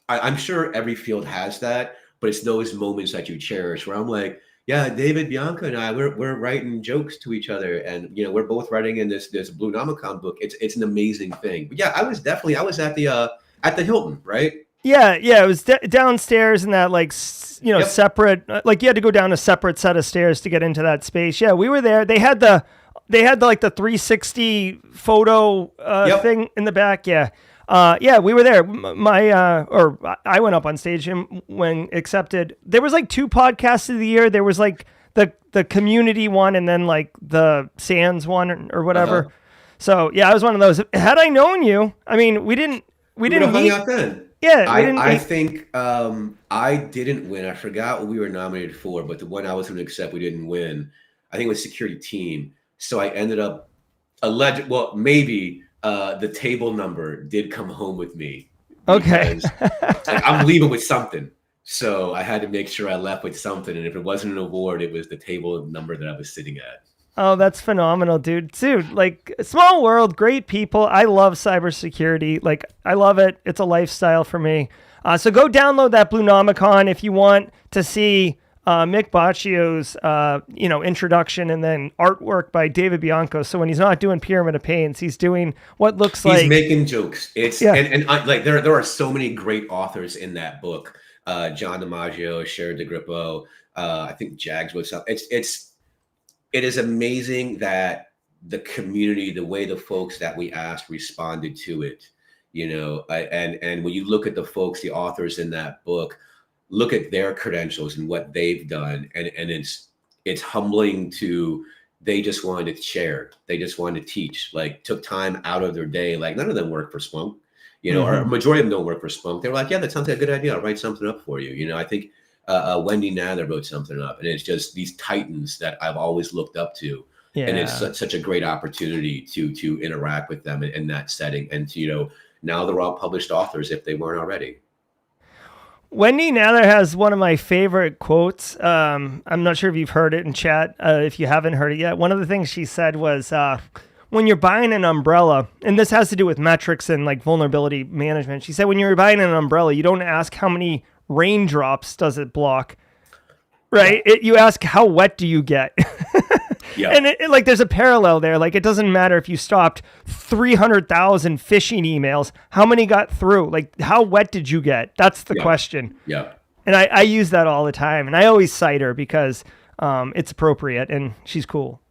I'm sure every field has that, but it's those moments that you cherish where I'm like, yeah, David Bianco and I, we're writing jokes to each other, and we're both writing in this Blue Nomicon book. It's an amazing thing. But yeah, I was at the Hilton, right? Yeah, it was downstairs in that like separate, like you had to go down a separate set of stairs to get into that space. Yeah, we were there. They had like the 360 photo thing in the back. Yeah. We were there. I went up on stage and when accepted, there was like 2 podcasts of the year. There was like the community one and then like the Sans one or whatever. Uh-huh. So yeah, I was one of those. Had I known you, I mean, we didn't hang out then. Yeah. I think I didn't win. I forgot what we were nominated for, but the one I was going to accept, we didn't win. I think it was security team. So I ended up maybe the table number did come home with me. Okay. Like, I'm leaving with something. So I had to make sure I left with something. And if it wasn't an award, it was the table number that I was sitting at. Oh, that's phenomenal, dude. Like, small world, great people. I love cybersecurity. Like, I love it. It's a lifestyle for me. So go download that Blue Nomicon if you want to see Mick Baccio's, introduction and then artwork by David Bianco. So when he's not doing Pyramid of Pains, he's doing what looks like he's making jokes. Like there are so many great authors in that book. John DiMaggio, Sharon DeGrippo, I think Jags was up. It is amazing that the community, the way the folks that we asked responded to it, and when you look at the folks, the authors in that book, look at their credentials and what they've done. And it's humbling they just wanted to share. They just wanted to teach, like took time out of their day. Like none of them work for Splunk, or a majority of them don't work for Splunk. They were like, yeah, that sounds like a good idea. I'll write something up for you. I think Wendy Nather wrote something up, and it's just these titans that I've always looked up to. Yeah. And it's such a great opportunity to interact with them in that setting. And now they're all published authors if they weren't already. Wendy Nather has one of my favorite quotes. I'm not sure if you've heard it in chat. If you haven't heard it yet, one of the things she said was, when you're buying an umbrella, and this has to do with metrics and like vulnerability management. She said, when you're buying an umbrella, you don't ask how many raindrops does it block, right? You ask how wet do you get? Yeah. And like there's a parallel there. Like it doesn't matter if you stopped 300,000 phishing emails, how many got through? Like how wet did you get? That's the question. Yeah. And I use that all the time, and I always cite her because it's appropriate and she's cool.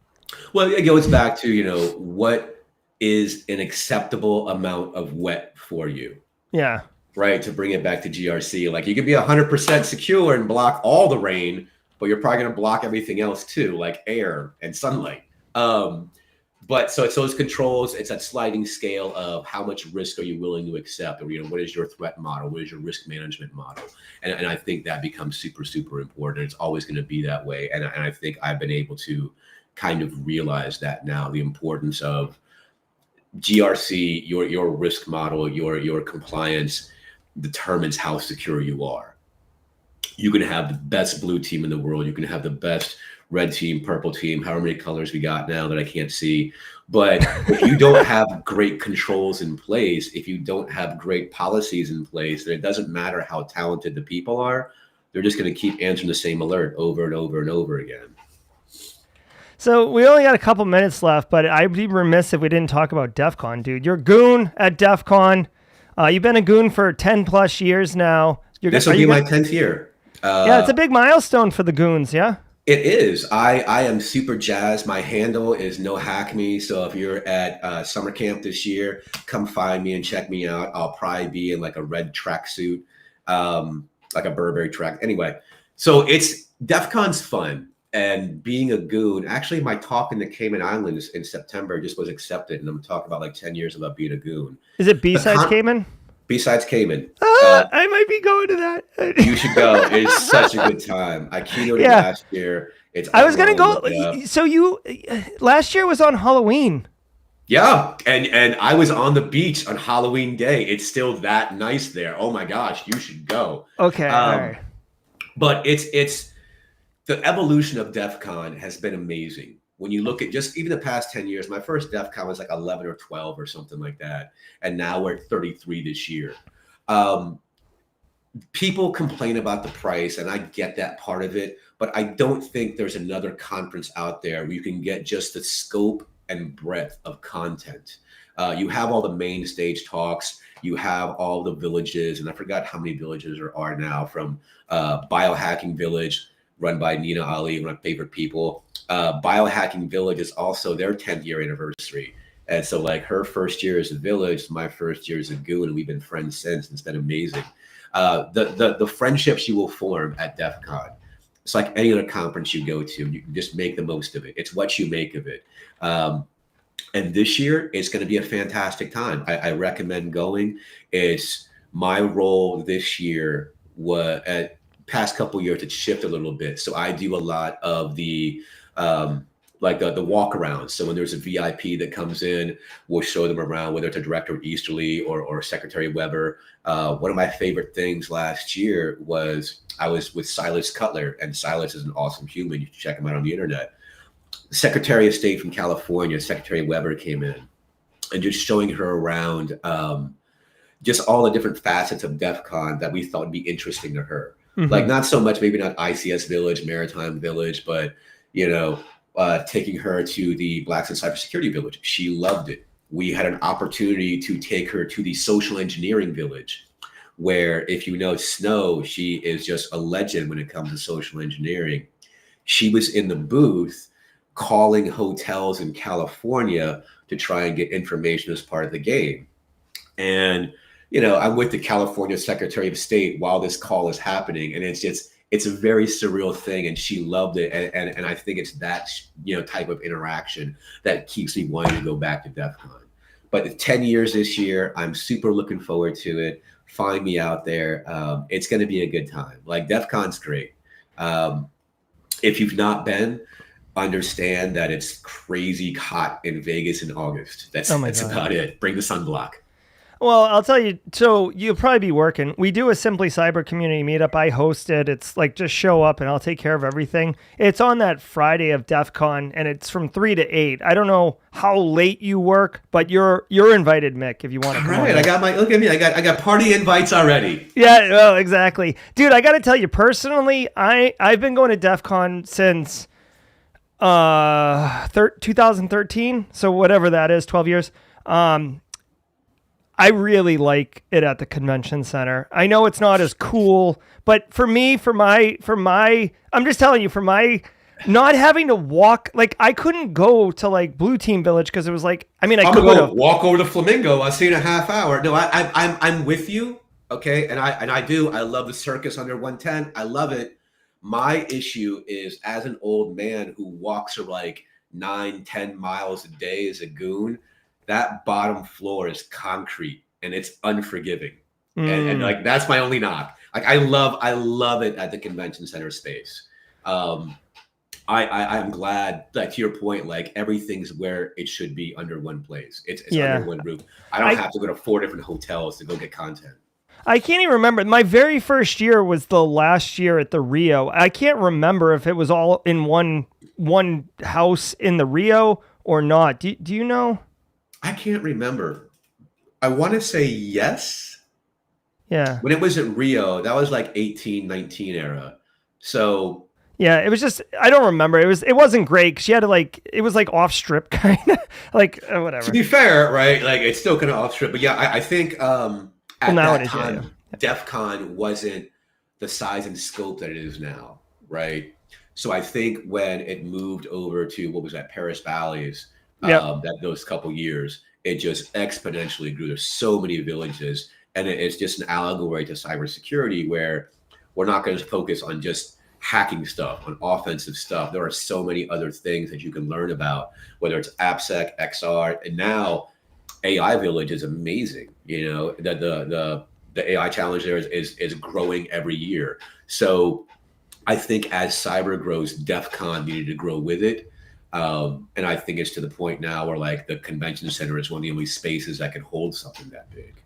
Well, it goes back to, what is an acceptable amount of wet for you? Yeah. Right. To bring it back to GRC, like you can be 100% secure and block all the rain, but you're probably going to block everything else too, like air and sunlight. But so it's those controls. It's that sliding scale of how much risk are you willing to accept, or what is your threat model, what is your risk management model, and I think that becomes super, super important. It's always going to be that way, and I think I've been able to kind of realize that now, the importance of GRC, your risk model, your compliance. determines how secure you are. You can have the best blue team in the world. You can have the best red team, purple team, however many colors we got now that I can't see. But if you don't have great controls in place, if you don't have great policies in place, then it doesn't matter how talented the people are. They're just going to keep answering the same alert over and over and over again. So we only got a couple minutes left, but I'd be remiss if we didn't talk about Defcon, dude. You're a goon at Defcon. You've been a goon for 10 plus years now. This will be my 10th year. Yeah, it's a big milestone for the goons, yeah? It is. I am super jazzed. My handle is no hack me. So if you're at summer camp this year, come find me and check me out. I'll probably be in like a red tracksuit, like a Burberry track. Anyway, so it's DEFCON's fun. And being a goon, actually my talk in the Cayman Islands in September just was accepted. And I'm talking about like 10 years about being a goon. Is it B-sides Cayman? B-sides Cayman. I might be going to that. You should go. It's such a good time. I keynoted last year. I was going to go. So you, last year was on Halloween. Yeah. And I was on the beach on Halloween day. It's still that nice there. Oh my gosh, you should go. Okay. All right. But it's the evolution of DEFCON has been amazing. When you look at just even the past 10 years, my first DEFCON was like 11 or 12 or something like that. And now we're at 33 this year. People complain about the price, and I get that part of it, but I don't think there's another conference out there where you can get just the scope and breadth of content. You have all the main stage talks, you have all the villages, and I forgot how many villages there are now, from Biohacking Village, run by Nina Ali, one of my favorite people. Biohacking Village is also their 10th year anniversary. And so like her first year as a village, my first year as a goon, and we've been friends since, and it's been amazing. The friendships you will form at DEFCON, it's like any other conference you go to, you can just make the most of it. It's what you make of it. And this year, it's going to be a fantastic time. I recommend going. It's my role this year was at past couple of years, it shifted a little bit. So I do a lot of the like the walk around. So when there's a VIP that comes in, we'll show them around, whether it's a Director Easterly or Secretary Weber. One of my favorite things last year was I was with Silas Cutler, and Silas is an awesome human. You should check him out on the internet. Secretary of State from California, Secretary Weber, came in and just showing her around just all the different facets of DEFCON that we thought would be interesting to her. Mm-hmm. Like not so much, maybe not ICS Village, Maritime Village, but, you know, taking her to the Blacks in Cybersecurity Village. She loved it. We had an opportunity to take her to the Social Engineering Village, where if you know Snow, she is just a legend when it comes to social engineering. She was in the booth calling hotels in California to try and get information as part of the game. And, you know, I'm with the California Secretary of State while this call is happening. And it's a very surreal thing. And she loved it. And I think it's that, you know, type of interaction that keeps me wanting to go back to DEFCON. But 10 years this year, I'm super looking forward to it. Find me out there. It's going to be a good time. Like DEFCON's great. If you've not been, understand that it's crazy hot in Vegas in August. That's about it. Bring the sunblock. Well, I'll tell you, so you'll probably be working. We do a Simply Cyber community meetup. I host it. It's like just show up and I'll take care of everything. It's on that Friday of DEFCON and it's from 3 to 8. I don't know how late you work, but you're invited, Mick, if you want to come. All right, look at me. I got party invites already. Yeah, well, exactly. Dude, I got to tell you personally, I've been going to DEFCON since 2013. So whatever that is, 12 years. I really like it at the convention center. I know it's not as cool, but for me, for my, I'm just telling you, for my not having to walk, like I couldn't go to like Blue Team Village because it was like, I mean, I could go walk over to Flamingo. I've seen a half hour. No, I'm with you. Okay. And I love the circus under 110. I love it. My issue is as an old man who walks for like 9-10 miles a day as a goon, that bottom floor is concrete and it's unforgiving. And like, that's my only knock. Like, I love it at the convention center space. I'm glad that to your point, like everything's where it should be under one place. It's under one roof. I don't have to go to 4 different hotels to go get content. I can't even remember. My very first year was the last year at the Rio. I can't remember if it was all in one house in the Rio or not. Do you know? I can't remember. I want to say yes. Yeah. When it was at Rio, that was like 18, 19 era. So yeah, it was just, I don't remember. It wasn't great because you had to it was like off strip kind of whatever. To be fair, right? Like it's still kind of off strip, but yeah, I think at that time, Defcon wasn't the size and scope that it is now, right? So I think when it moved over to what was that, Paris Valleys, that those couple years, it just exponentially grew. There's so many villages, and it's just an allegory to cybersecurity where we're not going to focus on just hacking stuff, on offensive stuff. There are so many other things that you can learn about, whether it's AppSec, XR, and now AI Village is amazing. You know, the AI challenge there is growing every year. So I think as cyber grows, DEFCON needed to grow with it. And I think it's to the point now where like the convention center is one of the only spaces that can hold something that big.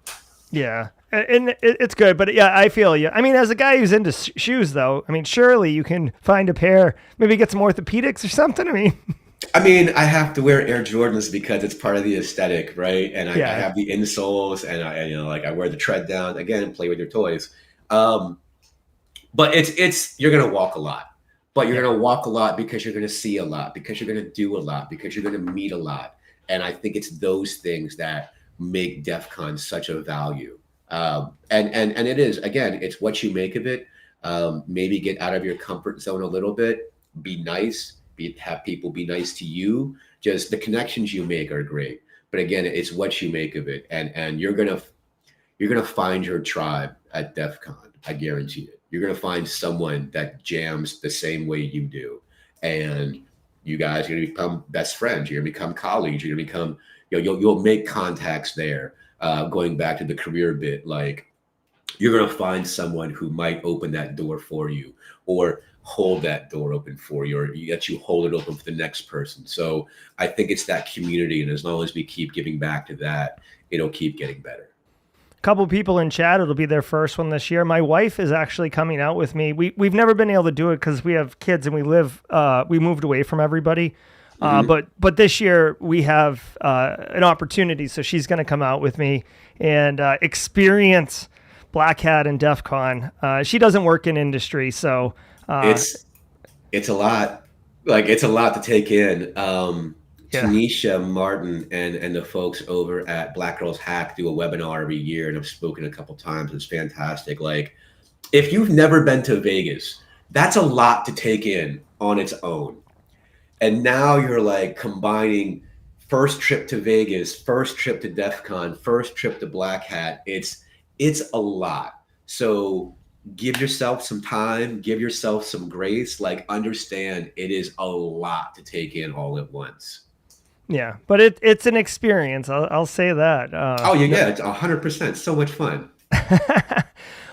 Yeah. And it's good, but yeah, I feel you. I mean, as a guy who's into shoes, though, I mean, surely you can find a pair, maybe get some orthopedics or something. I mean, I have to wear Air Jordans because it's part of the aesthetic, right? And I have the insoles, and I wear the tread down again, play with your toys. But you're gonna walk a lot, but you're gonna walk a lot because you're gonna see a lot, because you're gonna do a lot, because you're gonna meet a lot, and I think it's those things that make DEFCON such a value. And it is, again, it's what you make of it. Maybe get out of your comfort zone a little bit, be nice, have people be nice to you. Just the connections you make are great. But again, it's what you make of it. And you're gonna find your tribe at DEFCON. I guarantee it. You're gonna find someone that jams the same way you do. And you guys are gonna become best friends, you're gonna become colleagues, you're gonna become, you'll make contacts there. Going back to the career bit, like you're going to find someone who might open that door for you or hold that door open for you, or let you hold it open for the next person. So I think it's that community. And as long as we keep giving back to that, it'll keep getting better. A couple people in chat, it'll be their first one this year. My wife is actually coming out with me. We've never been able to do it because we have kids and we moved away from everybody. But this year we have an opportunity, so she's going to come out with me and experience Black Hat and DEFCON. She doesn't work in industry, so it's a lot. Like it's a lot to take in. Tanisha Martin and the folks over at Black Girls Hack do a webinar every year, and I've spoken a couple times. It's fantastic. Like if you've never been to Vegas, that's a lot to take in on its own. And now you're like combining first trip to Vegas, first trip to DEFCON, first trip to Black Hat. It's a lot. So give yourself some time, give yourself some grace, like understand it is a lot to take in all at once. Yeah, but it's an experience. I'll say that. It's 100%. So much fun.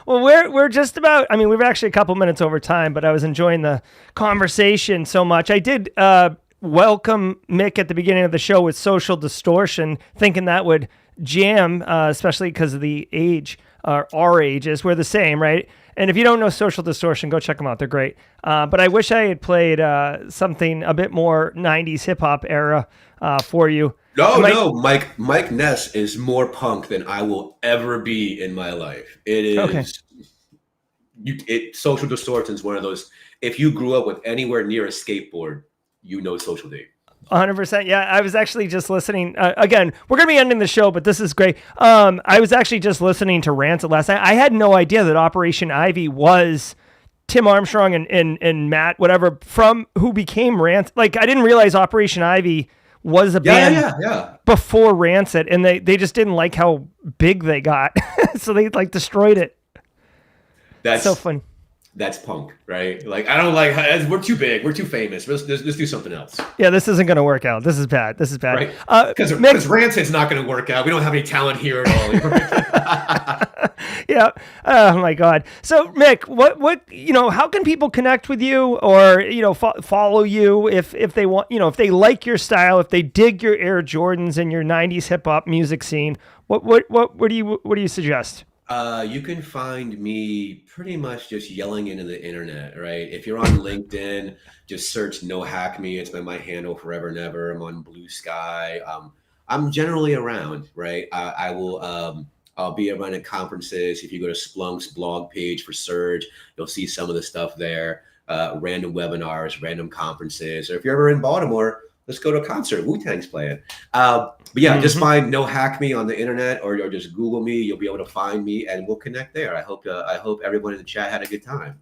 Well, we're just about, I mean, we're actually a couple minutes over time, but I was enjoying the conversation so much. I did welcome Mick at the beginning of the show with social distortion, thinking that would jam, especially because of the age, our ages. We're the same, right? And if you don't know social distortion, go check them out. They're great. But I wish I had played something a bit more 90s hip hop era for you. No, Mike Ness is more punk than I will ever be in my life. It is, social distortion is one of those, if you grew up with anywhere near a skateboard, you know Social D. 100%. Yeah, I was actually just listening. Again, we're going to be ending the show, but this is great. I was actually just listening to Rancid last night. I had no idea that Operation Ivy was Tim Armstrong and Matt, whatever, from who became Rancid. Like, I didn't realize Operation Ivy was a band before Rancid, and they just didn't like how big they got. So they like destroyed it. That's so fun. That's punk, right? Like, I don't like, we're too big, we're too famous. Let's do something else. Yeah, this isn't going to work out. This is bad. Right? Because Rancid's not going to work out. We don't have any talent here at all. Yeah. Oh my God. So Mick, what how can people connect with you or follow you if they want, if they like your style, if they dig your Air Jordans and your 90s hip hop music scene? What do you suggest? You can find me pretty much just yelling into the internet, right? If you're on LinkedIn, just search "No Hack Me." It's been my handle forever and ever. I'm on Blue Sky. I'm generally around, right? I will. I'll be around at conferences. If you go to Splunk's blog page for Surge, you'll see some of the stuff there. Random webinars, random conferences, or if you're ever in Baltimore, let's go to a concert. Wu-Tang's playing. But yeah, just find No Hack Me on the internet, or just Google me. You'll be able to find me, and we'll connect there. I hope everyone in the chat had a good time.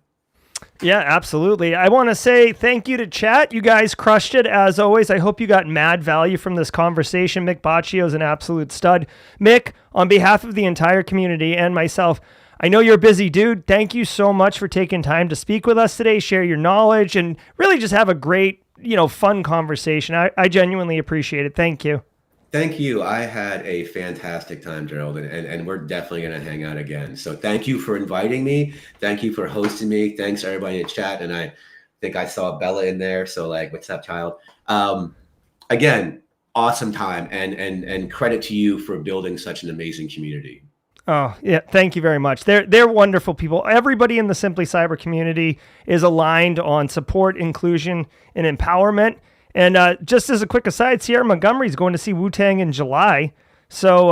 Yeah, absolutely. I want to say thank you to chat. You guys crushed it as always. I hope you got mad value from this conversation. Mick Baccio is an absolute stud. Mick, on behalf of the entire community and myself, I know you're a busy dude. Thank you so much for taking time to speak with us today, share your knowledge, and really just have a great, fun conversation. I genuinely appreciate it. Thank you. Thank you. I had a fantastic time, Gerald, and we're definitely going to hang out again. So thank you for inviting me. Thank you for hosting me. Thanks everybody in the chat. And I think I saw Bella in there. So what's up, child? Again, awesome time, and credit to you for building such an amazing community. Oh, yeah. Thank you very much. They're wonderful people. Everybody in the Simply Cyber community is aligned on support, inclusion, and empowerment. And just as a quick aside, Sierra Montgomery is going to see Wu-Tang in July. So,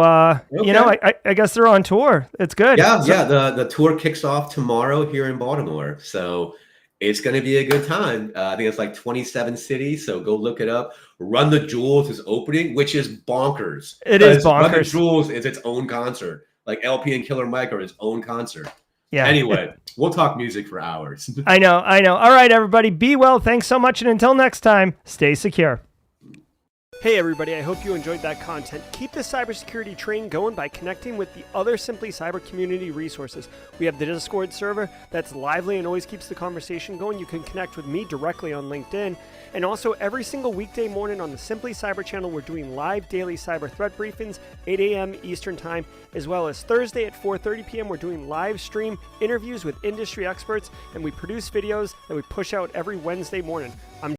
okay. I guess they're on tour. It's good. Yeah, the tour kicks off tomorrow here in Baltimore. So it's going to be a good time. I think it's 27 cities. So go look it up. Run the Jewels is opening, which is bonkers. It is bonkers. Run the Jewels is its own concert. LP and Killer Mike are its own concert. Yeah. Anyway, we'll talk music for hours. I know. All right, everybody. Be well. Thanks so much. And until next time, stay secure. Hey everybody, I hope you enjoyed that content. Keep the cybersecurity train going by connecting with the other Simply Cyber community resources. We have the Discord server that's lively and always keeps the conversation going. You can connect with me directly on LinkedIn. And also every single weekday morning on the Simply Cyber channel, we're doing live daily cyber threat briefings, 8 a.m. Eastern time, as well as Thursday at 4:30 p.m. We're doing live stream interviews with industry experts, and we produce videos that we push out every Wednesday morning.